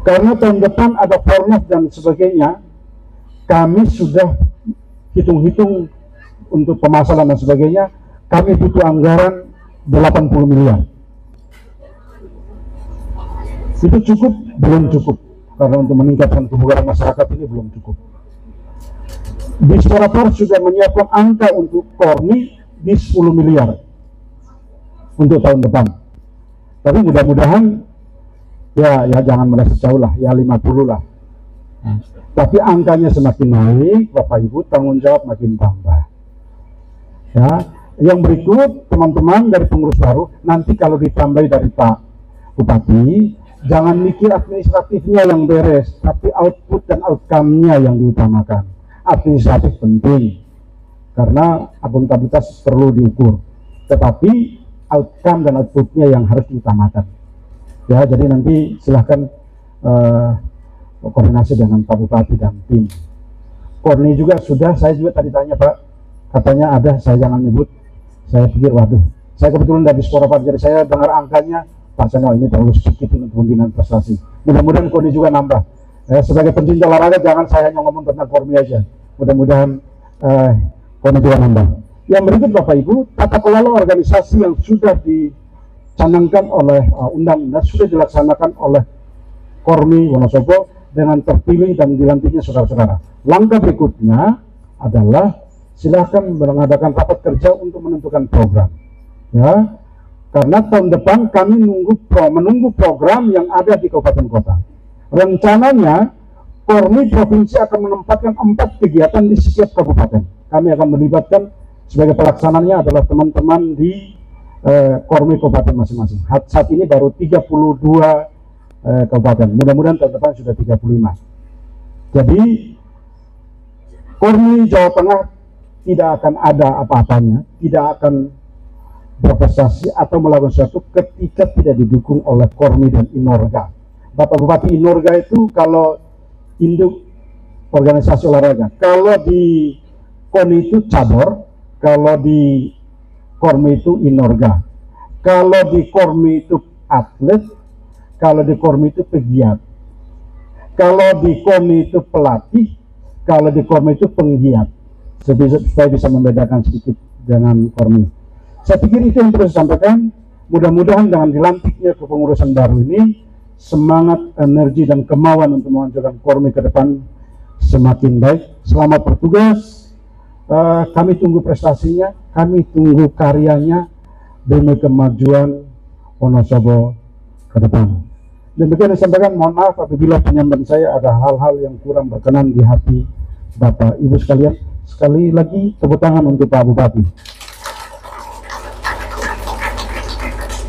Karena tahun depan ada Fornas dan sebagainya, kami sudah hitung-hitung untuk pemasaran dan sebagainya, kami butuh anggaran 80 miliar. Itu cukup? Belum cukup. Karena untuk meningkatkan kebugaran masyarakat ini belum cukup. Disporapor sudah menyiapkan angka untuk KORMI di 10 miliar untuk tahun depan. Tapi mudah-mudahan ya jangan merasa jauh lah, ya 50 lah. Nah, tapi angkanya semakin naik, Bapak Ibu, tanggung jawab makin tambah. Ya, yang berikut teman-teman dari pengurus baru, nanti kalau ditambah dari Pak Bupati, jangan mikir administratifnya yang beres, tapi output dan outcome-nya yang diutamakan. Administratif penting, karena akuntabilitas perlu diukur, tetapi outcome dan output-nya yang harus diutamakan. Ya, jadi nanti silahkan koordinasi dengan Pak Bupati dan tim. KORMI juga sudah, saya juga tadi tanya Pak, katanya ada, saya jangan nyebut. Saya pikir waduh, saya kebetulan dari Sporapar, jadi saya dengar angkanya, Pak Seno ini terlalu sedikit untuk pembinaan prestasi. Mudah-mudahan KORMI juga nambah. Sebagai pencinta olahraga jangan saya hanya ngomong tentang KORMI aja. Mudah-mudahan KORMI juga nambah. Yang berikut Bapak Ibu, tata kelola organisasi yang sudah dicanangkan oleh undang-undang, sudah dilaksanakan oleh KORMI Wonosobo dengan terpilih dan dilantiknya saudara-saudara. Langkah berikutnya adalah silahkan mengadakan rapat kerja untuk menentukan program. Ya, karena tahun depan kami menunggu program yang ada di kabupaten kota. Rencananya KORMI provinsi akan menempatkan 4 kegiatan di setiap kabupaten. Kami akan melibatkan Sebagai pelaksananya adalah teman-teman di Kormi kabupaten masing-masing. Saat ini baru 32 kabupaten. Mudah-mudahan tahun depan sudah 35. Jadi Kormi Jawa Tengah tidak akan ada apa-apanya, tidak akan berprestasi atau melakukan sesuatu ketika tidak didukung oleh Kormi dan Inorga. Bapak Bupati Inorga itu kalau induk organisasi olahraga, kalau di KONI itu cabur, kalau di Kormi itu Inorga, kalau di Kormi itu atlet, kalau di Kormi itu pegiat, kalau di KONI itu pelatih, kalau di Kormi itu penggiat. Supaya bisa membedakan sedikit dengan Kormi. Saya pikir itu yang perlu disampaikan. Mudah-mudahan dengan dilantiknya kepengurusan baru ini, semangat, energi, dan kemauan untuk menghancurkan Kormi ke depan semakin baik. Selamat bertugas. Kami tunggu prestasinya, kami tunggu karyanya demi kemajuan Wonosobo ke depan. Demikian disampaikan. Mohon maaf apabila penyampaian saya ada hal-hal yang kurang berkenan di hati Bapak Ibu sekalian. Sekali lagi tepuk tangan untuk Pak Bupati.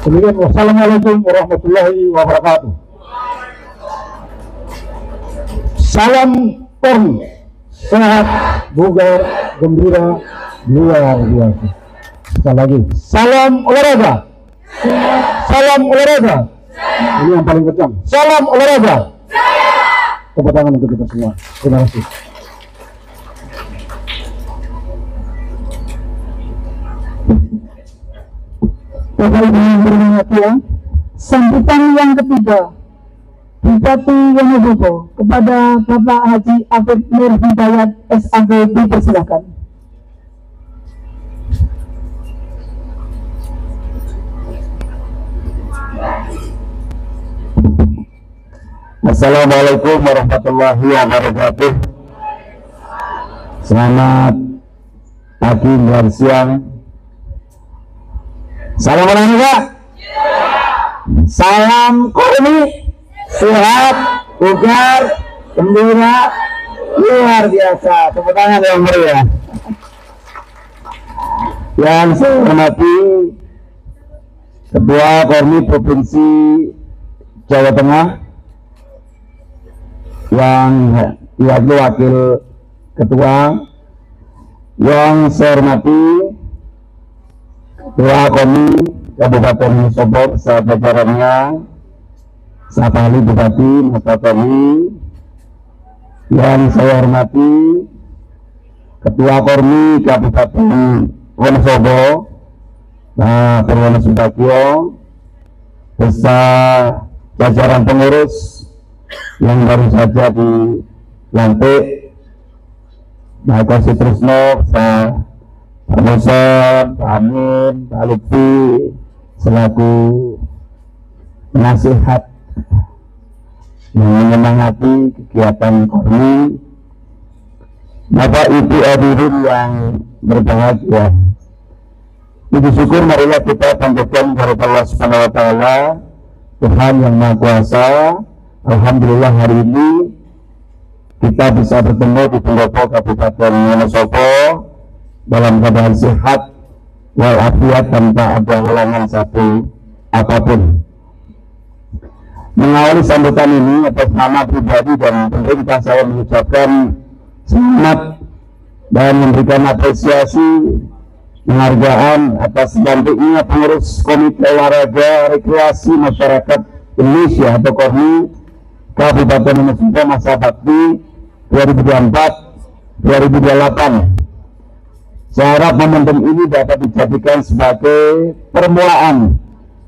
Demikian, wassalamualaikum warahmatullahi wabarakatuh. Salam Kormi, sehat, bugar, gembira, luar biasa. Sekali lagi, salam olahraga. Salam olahraga. Ini yang paling kencang. Salam olahraga. Tepuk tangan untuk kita semua. Terima kasih. Bapak Ibu yang berbahagia, sambutan yang ketiga Bupati Wonosobo kepada Bapak Haji Afif Nur Hidayat SAG, dipersilakan. Assalamualaikum warahmatullahi wabarakatuh. Selamat pagi dan siang. Salam olahraga. Salam Kormi, sehat, bugar, gembira, luar biasa. Tepuk tangan yang meriah. Yang saya hormati Ketua Kormi Provinsi Jawa Tengah, yang diwakili Wakil Ketua, yang saya hormati Ketua KONI Kabupaten Wonosobo beserta jajarannya, staf ahli Bupati, Mas KONI, yang saya hormati Ketua KORMI Kabupaten Wonosobo, Pak Purwono Subagio, beserta jajaran pengurus yang baru saja dilantik, Pak Kosi Trisno, Pak Muson, Pak Amin, Pak Lutfi selaku nasihat yang menyemangati kegiatan KORMI, Bapak Ibu hadirin yang berbahagia. Puji syukur marilah kita panjatkan kepada Allah Subhanahu wa taala, Tuhan yang Maha Kuasa. Alhamdulillah hari ini kita bisa bertemu di pendopo Kabupaten Wonosobo dalam keadaan sehat walafiat tanpa ada halangan satu apapun. Mengawali sambutan ini atas nama pribadi dan pemerintah, saya mengucapkan selamat dan memberikan apresiasi penghargaan atas dilantiknya pengurus Komite Olahraga Rekreasi Masyarakat Indonesia atau KORMI Kabupaten Wonosobo masa bakti 2024-2028. Saya harap momentum ini dapat dijadikan sebagai permulaan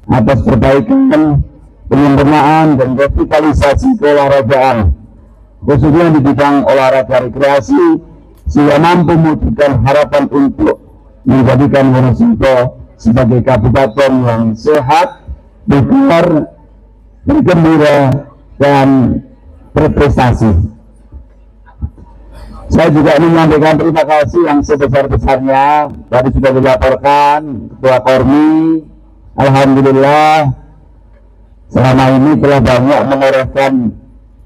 atas perbaikan, penyempurnaan, dan revitalisasi keolahragaan, khususnya di bidang olahraga rekreasi, sehingga mampu mewujudkan harapan untuk menjadikan Wonosobo sebagai kabupaten yang sehat, bugar, bergembira, dan berprestasi. Saya juga ingin menyampaikan terima kasih yang sebesar-besarnya. Tadi sudah dilaporkan Ketua KORMI, alhamdulillah selama ini telah banyak menorehkan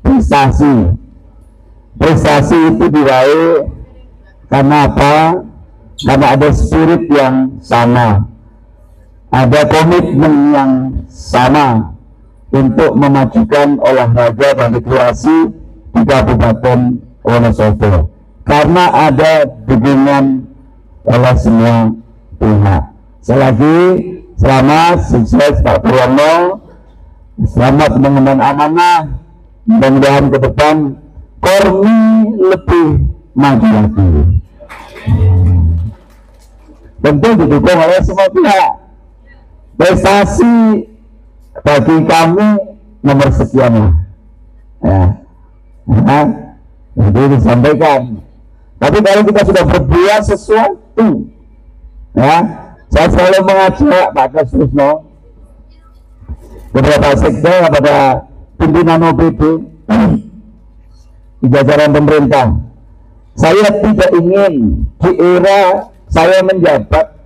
prestasi. Prestasi itu diraih karena apa? karena ada spirit yang sama, ada komitmen yang sama untuk memajukan olahraga dan rekreasi di Kabupaten Wonosobo, karena ada dukungan oleh semua pihak. Sekali lagi selamat, sukses Pak Purwono, selamat mengemban amanah, mudah-mudahan ke depan Kormi lebih maju lagi. Tentu didukung oleh semua pihak. Prestasi bagi kami nomor sekian lah. Ya. Nah, jadi disampaikan. Tapi kalau kita sudah berbuat sesuatu, ya, saya selalu mengajak Pak Kasrusno, beberapa sekda kepada pimpinan OPD di jajaran pemerintah. Saya tidak ingin di era saya menjabat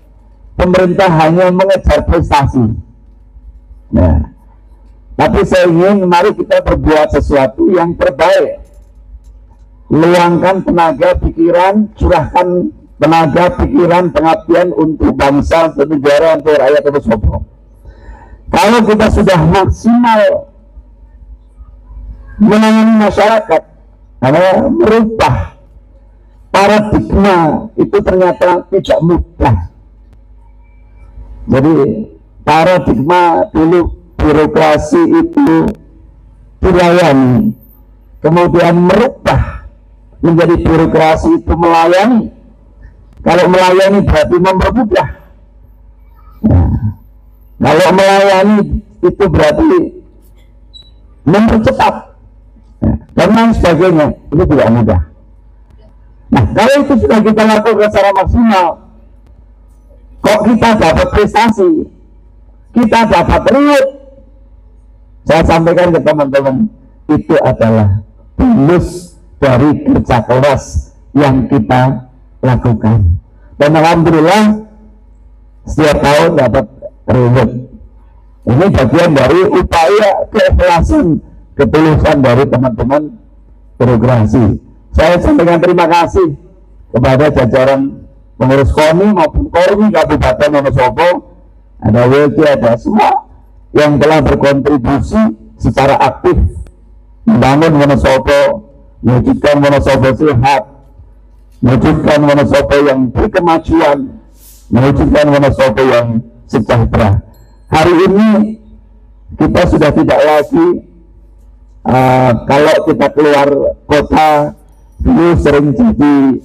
pemerintah hanya mengejar prestasi. Nah, tapi saya ingin mari kita berbuat sesuatu yang terbaik. Luangkan tenaga pikiran, curahkan tenaga pikiran pengabdian untuk bangsa, untuk negara, untuk rakyat Wonosobo. Kalau kita sudah maksimal menangani masyarakat, karena merubah paradigma itu ternyata tidak mudah. Jadi paradigma dulu birokrasi itu dilayani, kemudian merubah menjadi birokrasi itu melayani. Kalau melayani berarti mempermudah. Nah, kalau melayani itu berarti mempercepat, dan lain sebagainya. Itu tidak mudah. Nah, kalau itu sudah kita lakukan secara maksimal, kok kita dapat prestasi, kita dapat riut. Saya sampaikan ke teman-teman, itu adalah bonus dari kerja keras yang kita lakukan. Dan alhamdulillah setiap tahun dapat riut. Ini bagian dari upaya keikhlasan, ketulusan dari teman-teman birokrasi. Saya sampaikan terima kasih kepada jajaran pengurus KONI maupun KORMI Kabupaten Wonosobo, ada WG, ada semua yang telah berkontribusi secara aktif membangun Wonosobo, mewujudkan Wonosobo sehat, mewujudkan Wonosobo yang berkemajuan, mewujudkan Wonosobo yang sejahtera. Hari ini kita sudah tidak lagi kalau kita keluar kota dulu sering jadi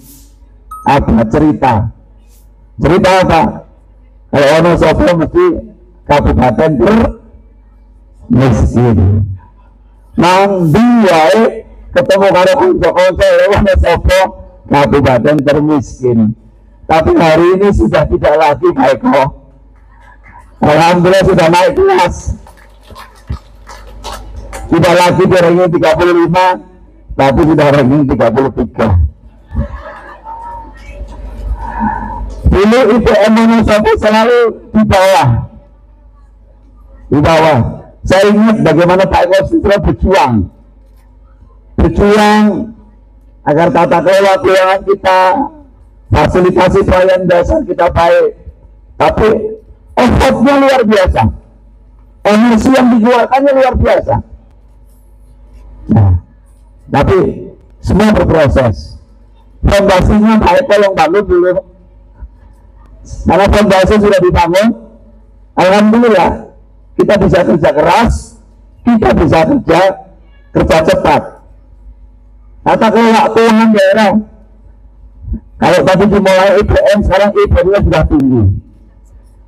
apa cerita apa? Kalau Wonosobo mesti kabupaten miskin. Mandi wae ketemu karo kanca-kanca Wonosobo kabupaten termiskin. Tapi hari ini sudah tidak lagi kayak kok. Alhamdulillah sudah naik kelas. Tidak lagi di ranking 35, tapi sudah ranking 33. Dulu IPM Wonosobo selalu di bawah. Di bawah. Saya ingat bagaimana Pak Kositra berjuang agar tata kelola keuangan kita, fasilitasi pelayanan dasar kita baik. Tapi effortnya luar biasa, energi yang dikeluarkannya luar biasa. Nah, tapi semua berproses. Fondasinya Pak Eko yang bangun dulu. Karena fondasi sudah dibangun, alhamdulillah kita bisa kerja keras, kita bisa kerja cepat. Tata kelola keuangan daerah, kalau tadi dimulai IPM, sekarang IPM-nya sudah tinggi.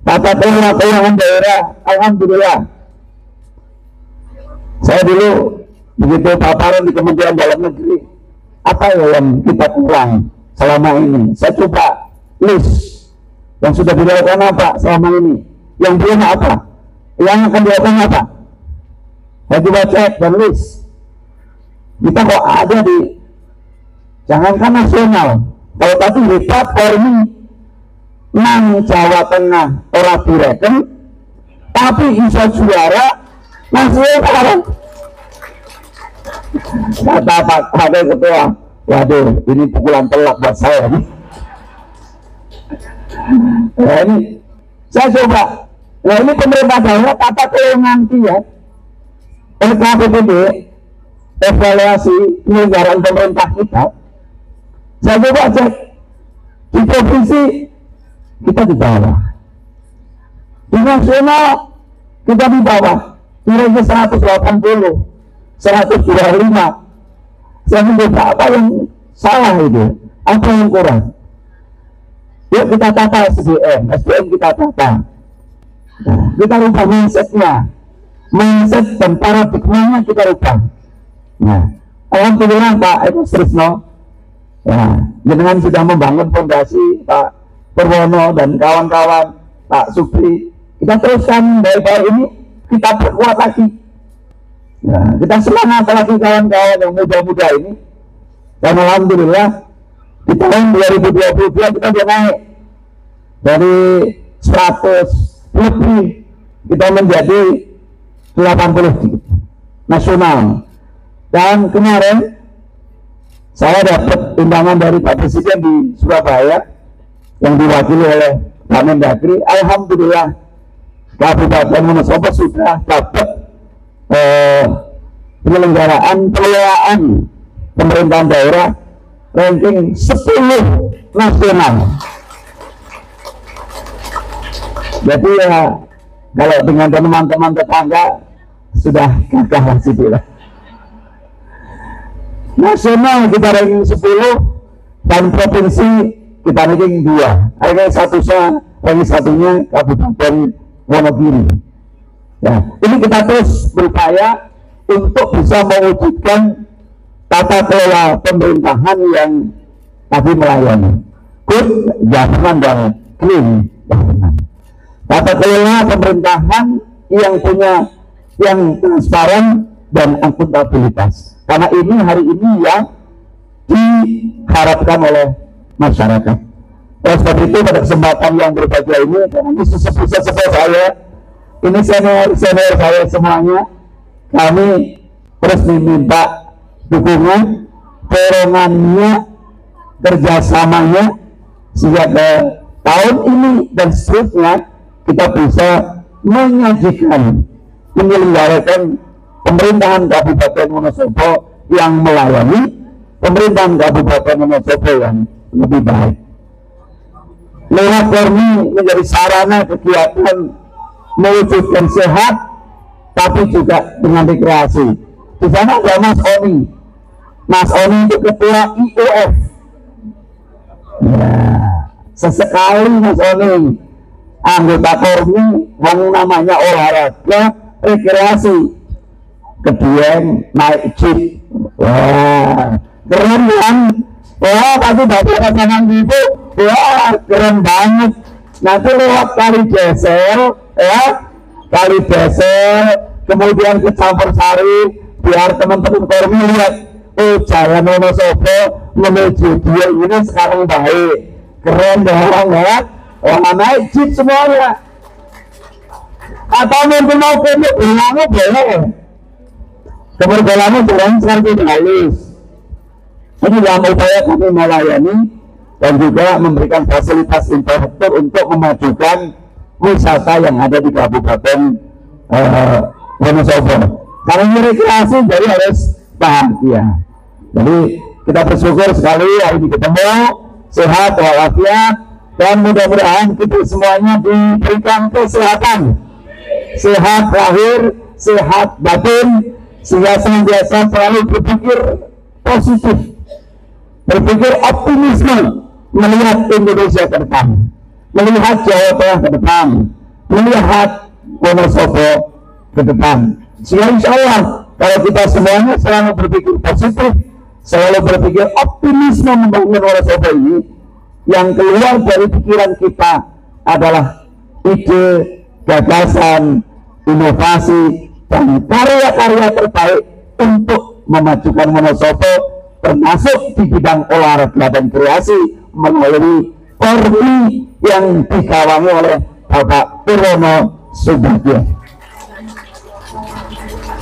Tata kelola keuangan daerah, alhamdulillah. Saya dulu begitu paparan di Kementerian Dalam Negeri, apa yang kita kurang selama ini? Saya coba list yang sudah dilakukan apa selama ini, yang belum apa, yang akan dilakukan apa. Saya coba cek dan list. Kita kok ada di, jangankan nasional, kalau tadi hebat KORMI nang Jawa Tengah orang direken, tapi bisa juara nasional. Kata Pak Wakil Ketua, waduh ini pukulan telak buat saya. Nah, ini saya coba. Nah, ini pemerintah daerah tata kelola nanti ya. LKPPD evaluasi penyelenggaraan pemerintah kita. Saya coba cek di provinsi kita di bawah, di nasional kita di bawah, kira-kira 180, 125. Saya mencoba apa yang salah itu, apa yang kurang. Yuk kita tata SDM kita tata. Nah, kita rubah mindset dan paradigmanya kita rubah. Nah, alhamdulillah Pak Eko Srisno, ya, dengan sudah membangun fondasi Pak Purwono dan kawan-kawan, Pak Supri, kita teruskan dari ini, kita perkuat lagi. Nah, kita semangat lagi kawan-kawan yang muda-muda ini. Dan alhamdulillah di tahun 2022 kita sudah naik dari 100 lebih, kita menjadi 80 nasional. Dan kemarin saya dapat undangan dari Pak Presiden di Surabaya yang diwakili oleh Pak Mendagri. Alhamdulillah Kabupaten Wonosobo sudah dapat penyelenggaraan pengelolaan pemerintahan daerah ranking 10 nasional. Jadi ya kalau dengan teman-teman tetangga sudah gagah lah lah. Nasional kita ranking 10 dan provinsi kita ranking 2. Ranking satunya Kabupaten Wonogiri. Ya, ini kita terus berupaya untuk bisa mewujudkan tata kelola pemerintahan yang tadi melayani, good government dan clean government. Tata kelola pemerintahan yang punya yang transparan dan akuntabilitas. Karena ini hari ini yang diharapkan oleh masyarakat. Oleh sebab itu pada kesempatan yang berbahagia ini, karena ini sesepuh saya, ini senior saya semuanya, kami terus meminta dukungan, dorongannya, kerjasamanya, sehingga ke tahun ini dan seterusnya kita bisa menyajikan, menyelenggarakan pemerintahan Kabupaten Wonosobo yang melayani, pemerintahan Kabupaten Wonosobo yang lebih baik. Lewat Kormi menjadi sarana kegiatan mewujudkan sehat, tapi juga dengan rekreasi. Di sana ada Mas Oni. Mas Oni itu ketua IOF. Ya, sesekali Mas Oni anggota Kormi yang namanya olahraga rekreasi. Kemudian naik jeep, wah keren kan? Wah tapi bapak pasangan gitu, wah keren banget. Nanti lewat kali Desel, ya kali Desel, kemudian ke Campur Sari, biar teman-teman Kormi lihat, oh jalan Wonosobo menuju dia ini sekarang baik, keren dong ya. Wah naik jeep semuanya. Atau mungkin mau pilih bilangnya boleh. Keberjalannya jalan sekarang halus. Ini dalam upaya kami melayani dan juga memberikan fasilitas infrastruktur untuk memajukan wisata yang ada di Kabupaten Wonosobo. Karena ini rekreasi jadi harus bahagia. Jadi kita bersyukur sekali hari ini ketemu, sehat walafiat, dan mudah-mudahan kita semuanya diberikan kesehatan, sehat lahir, sehat batin, sehingga senantiasa selalu berpikir positif, berpikir optimisme melihat Indonesia ke depan, melihat Jawa Tengah ke depan, melihat Wonosobo ke depan. Sehingga insya Allah kalau kita semuanya selalu berpikir positif, selalu berpikir optimisme membangun Wonosobo ini, yang keluar dari pikiran kita adalah ide, gagasan, inovasi, dan karya-karya terbaik untuk memajukan Wonosobo, termasuk di bidang olahraga dan kreasi melalui Kormi yang digawangi oleh Bapak Purwono Subagio.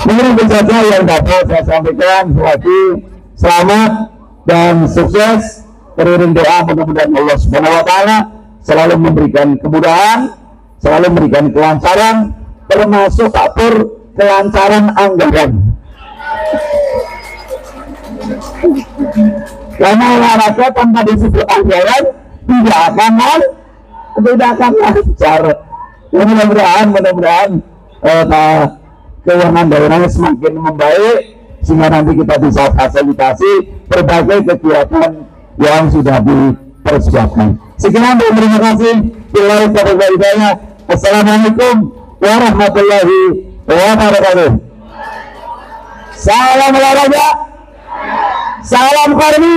Ini saja yang dapat saya sampaikan. Selamat dan sukses. Teriring doa mudah-mudahan Allah Subhanahu wa Ta'ala selalu memberikan kemudahan, selalu memberikan kelancaran, termasuk Pak Pur kelancaran anggaran. Karena olahraga tanpa disebut anggaran tidak akan lancar. Mudah-mudahan keuangan daerahnya semakin membaik sehingga nanti kita bisa fasilitasi berbagai kegiatan yang sudah dipersiapkan. Sekian, terima kasih. Assalamualaikum warahmatullahi wabarakatuh. Salam olahraga, salam Kormi.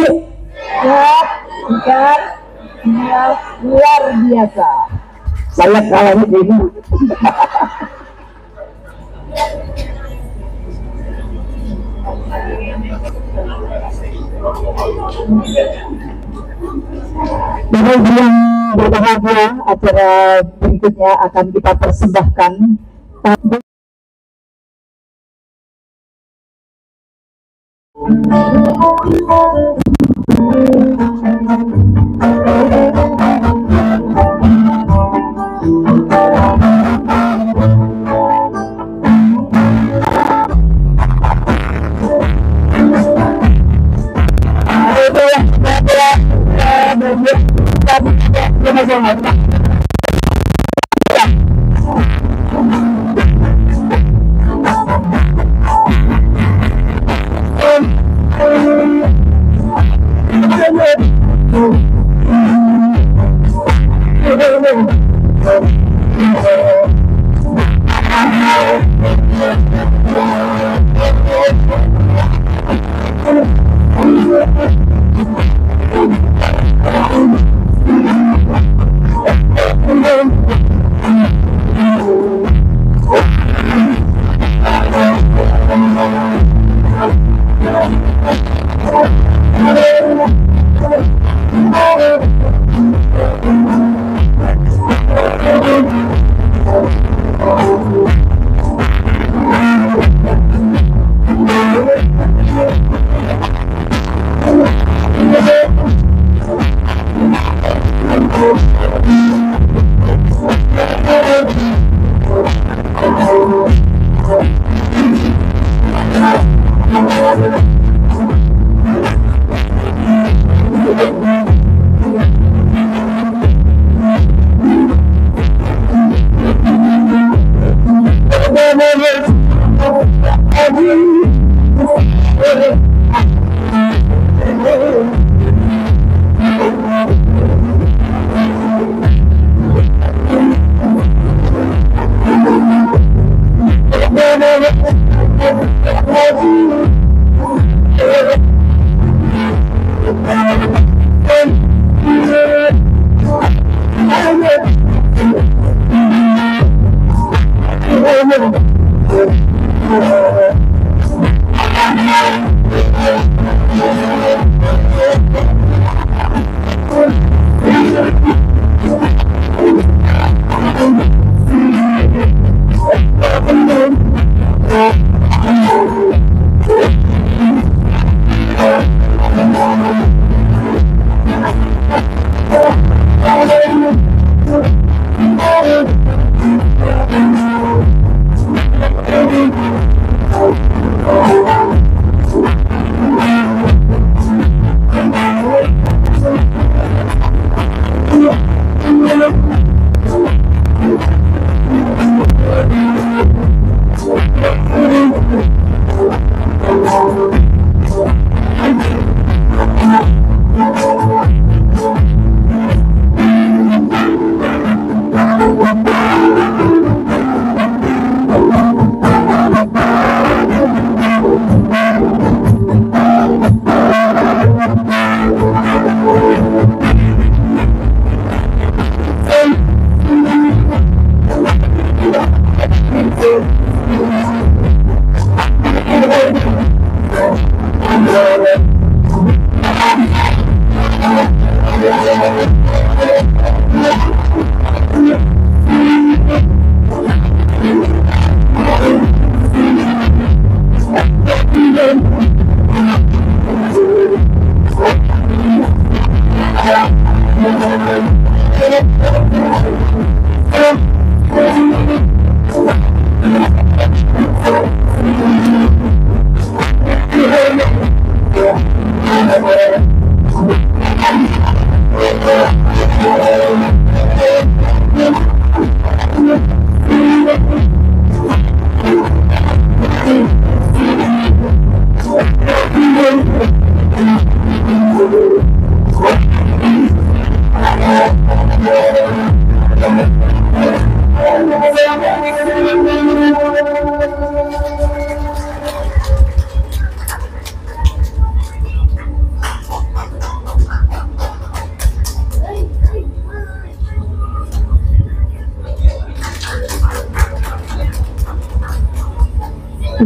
Luar biasa. Saya kalahnya ini. Bapak Ibu yang berbahagia, acara berikutnya akan kita persembahkan.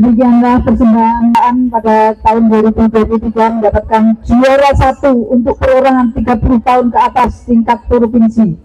Demikianlah persembahan pada tahun 2023 mendapatkan juara 1 untuk perorangan 30 tahun ke atas tingkat provinsi.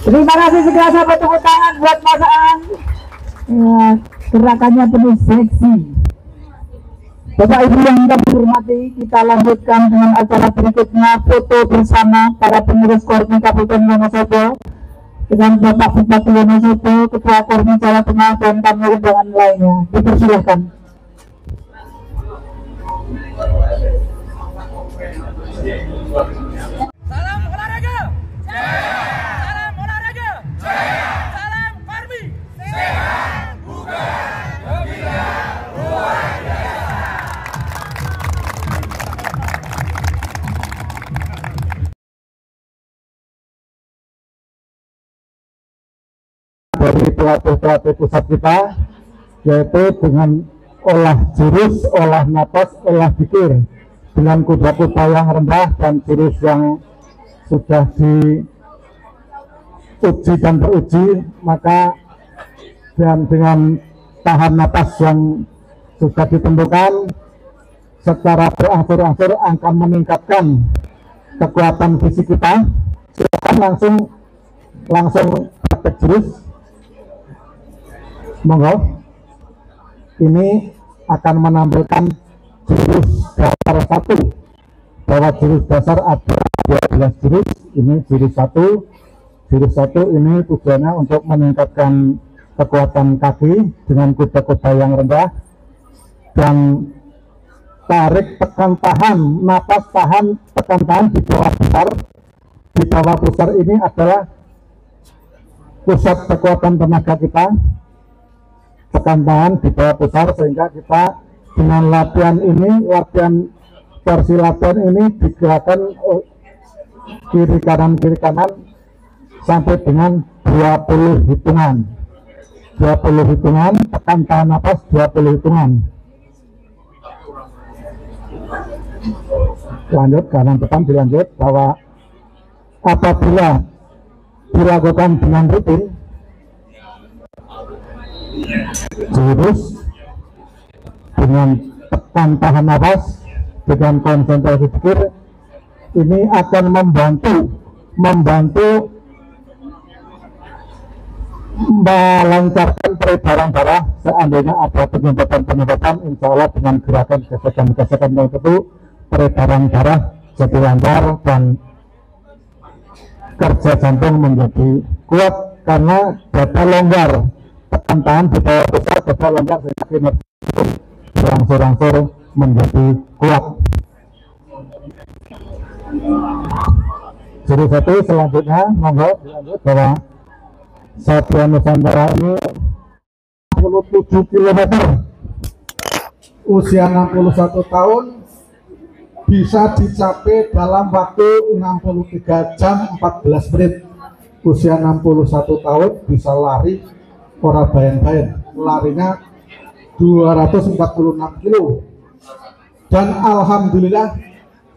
Terima kasih segera sahabat, tepuk tangan buat Mas Aan. Ya, gerakannya penuh seksi. Bapak Ibu yang kami hormati, kita lanjutkan dengan acara berikutnya, foto bersama para pengurus Kormi Kabupaten Wonosobo dengan Bapak Bupati Wonosobo, Ketua Kormi Jawa Tengah, dan tamu undangan lainnya. Dipersilahkan. Salam olahraga. Salam olahraga. Salam Kormi. Sehat, bugar, gembira, luar biasa. Dari pelatih pusat kita, yaitu dengan olah jurus, olah napas, olah pikir dengan kuda-kuda yang rendah dan jurus yang sudah diuji dan teruji, maka dan dengan tahan napas yang sudah ditentukan secara berangsur-angsur akan meningkatkan kekuatan fisik kita. Silakan langsung praktek jurus. Monggo. Ini akan menampilkan jurus dasar 1, bahwa jurus dasar ada 12 jurus. Ini jurus 1 ini tujuannya untuk meningkatkan kekuatan kaki dengan kuda-kuda yang rendah, dan tarik, tekan, tahan, napas, tahan, tekan, tahan di bawah pusar. Di bawah pusar ini adalah pusat kekuatan tenaga kita. Tekan, tahan di bawah pusar, sehingga kita dengan latihan ini, porsi latihan ini digerakkan kiri kanan sampai dengan 20 hitungan. 20 hitungan, tekan, tahan, napas 20 hitungan. Lanjut, kanan depan dilanjut, bahwa apabila dilakukan dengan rutin, terus dengan tekan, tahan, napas dengan konsentrasi pikir, ini akan membantu melancarkan peredaran darah. Seandainya ada penyemprotan, insya Allah dengan gerakan gesekan itu peredaran darah jadi lancar dan kerja jantung menjadi kuat karena dada longgar. Tekan, tahan di bawah pusat, dada longgar sehingga kinerja berangsur-angsur menjadi kuat. Jadi satu selanjutnya monggo dilanjut bahwa Satria Nusantara ini 67 km, usia 61 tahun, bisa dicapai dalam waktu 63 jam 14 menit. Usia 61 tahun bisa lari ora bayan-bayan, larinya 246 kilo, dan alhamdulillah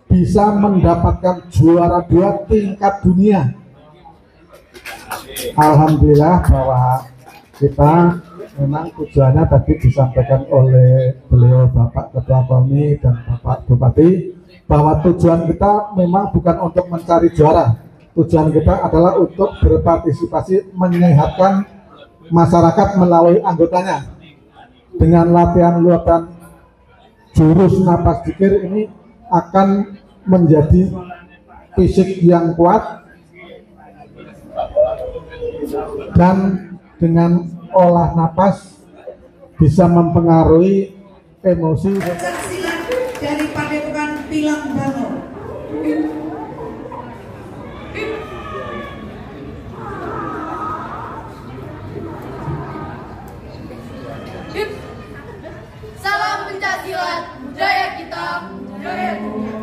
bisa mendapatkan juara 2 tingkat dunia. Alhamdulillah bahwa kita memang tujuannya tadi disampaikan oleh beliau Bapak Ketua Komi dan Bapak Bupati, bahwa tujuan kita memang bukan untuk mencari juara. Tujuan kita adalah untuk berpartisipasi menyehatkan masyarakat melalui anggotanya. Dengan latihan jurus napas zikir ini akan menjadi fisik yang kuat, dan dengan olah napas bisa mempengaruhi emosi. Silat dari Padepokan Pilang Bano. Salam pencaksilat, budaya kita, budaya dunia.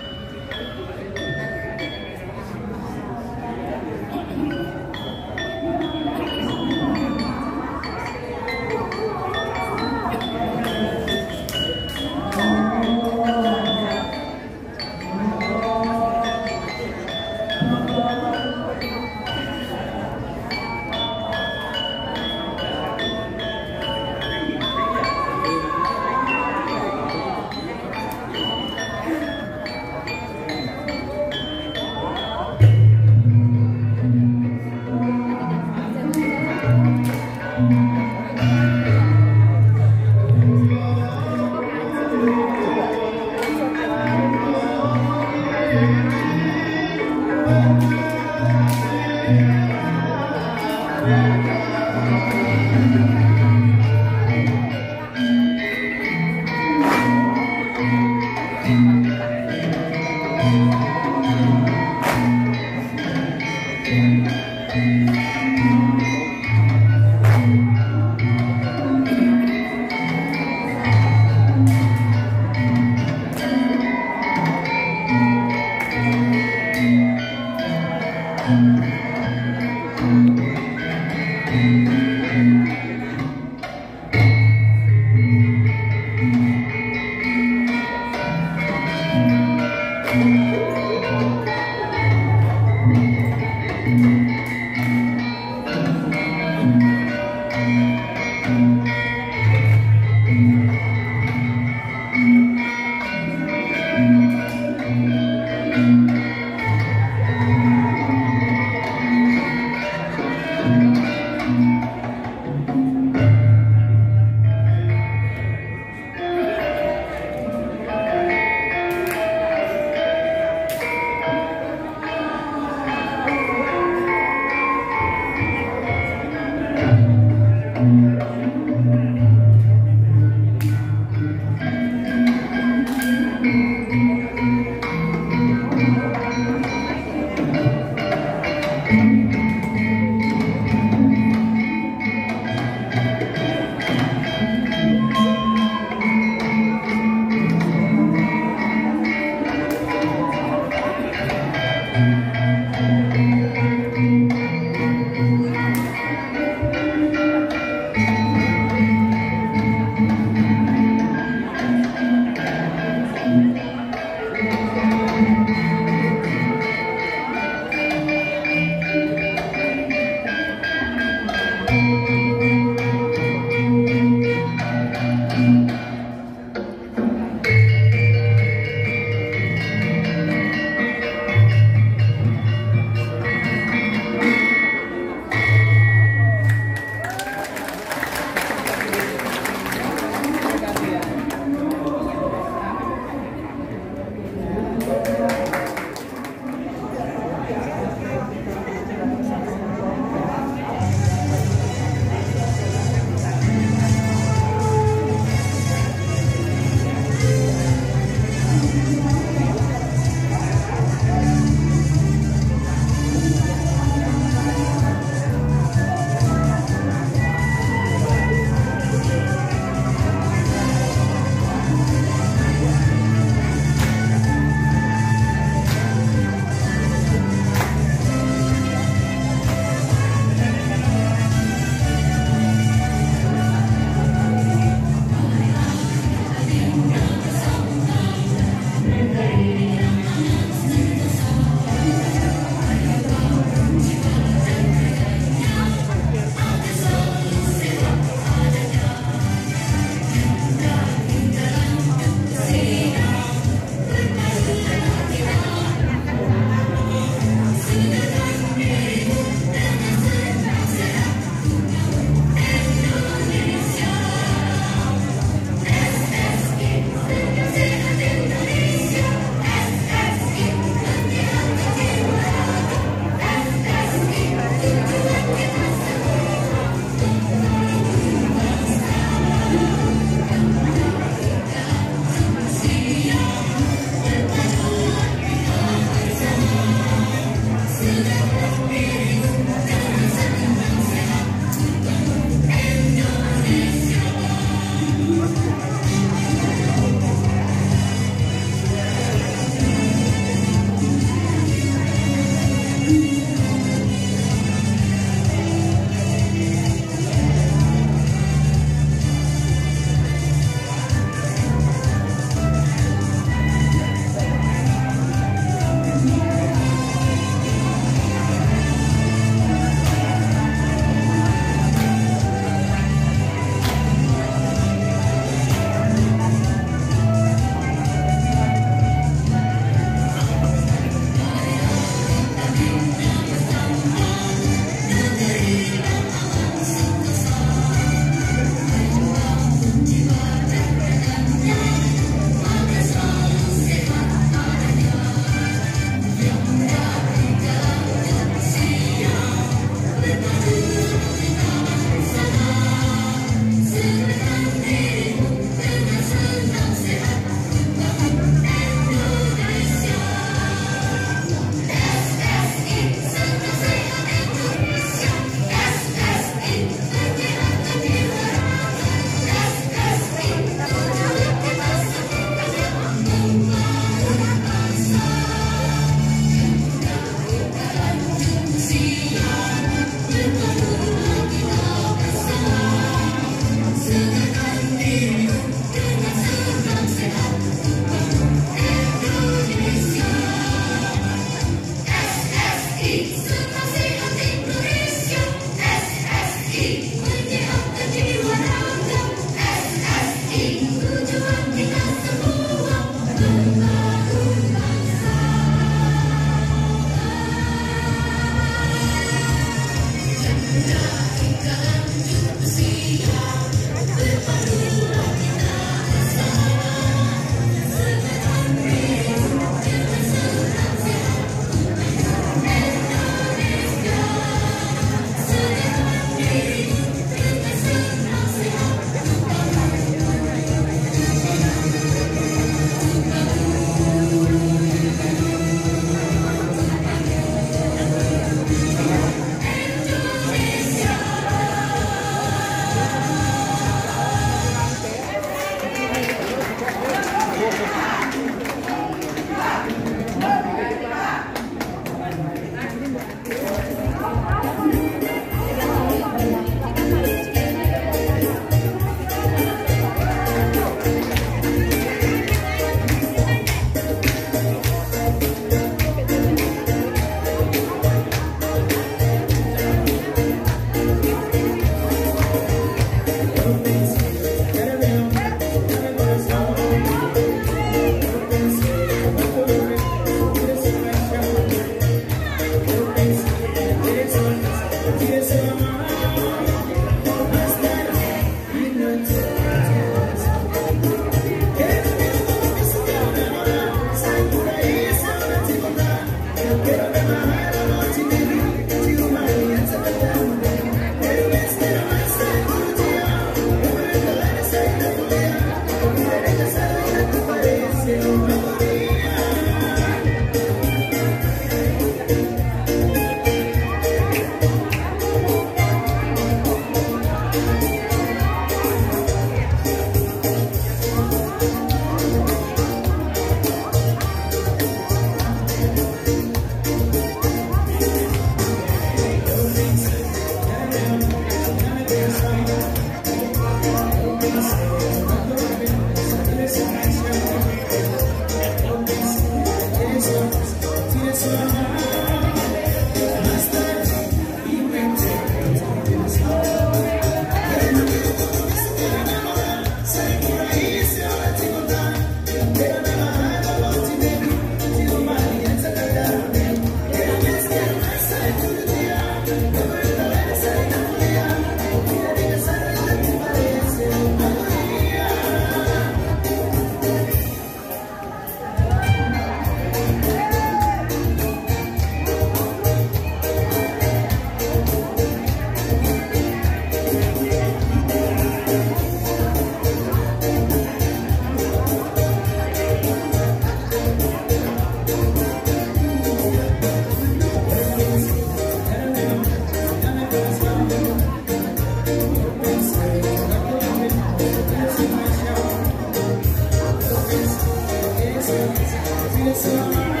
Terima kasih.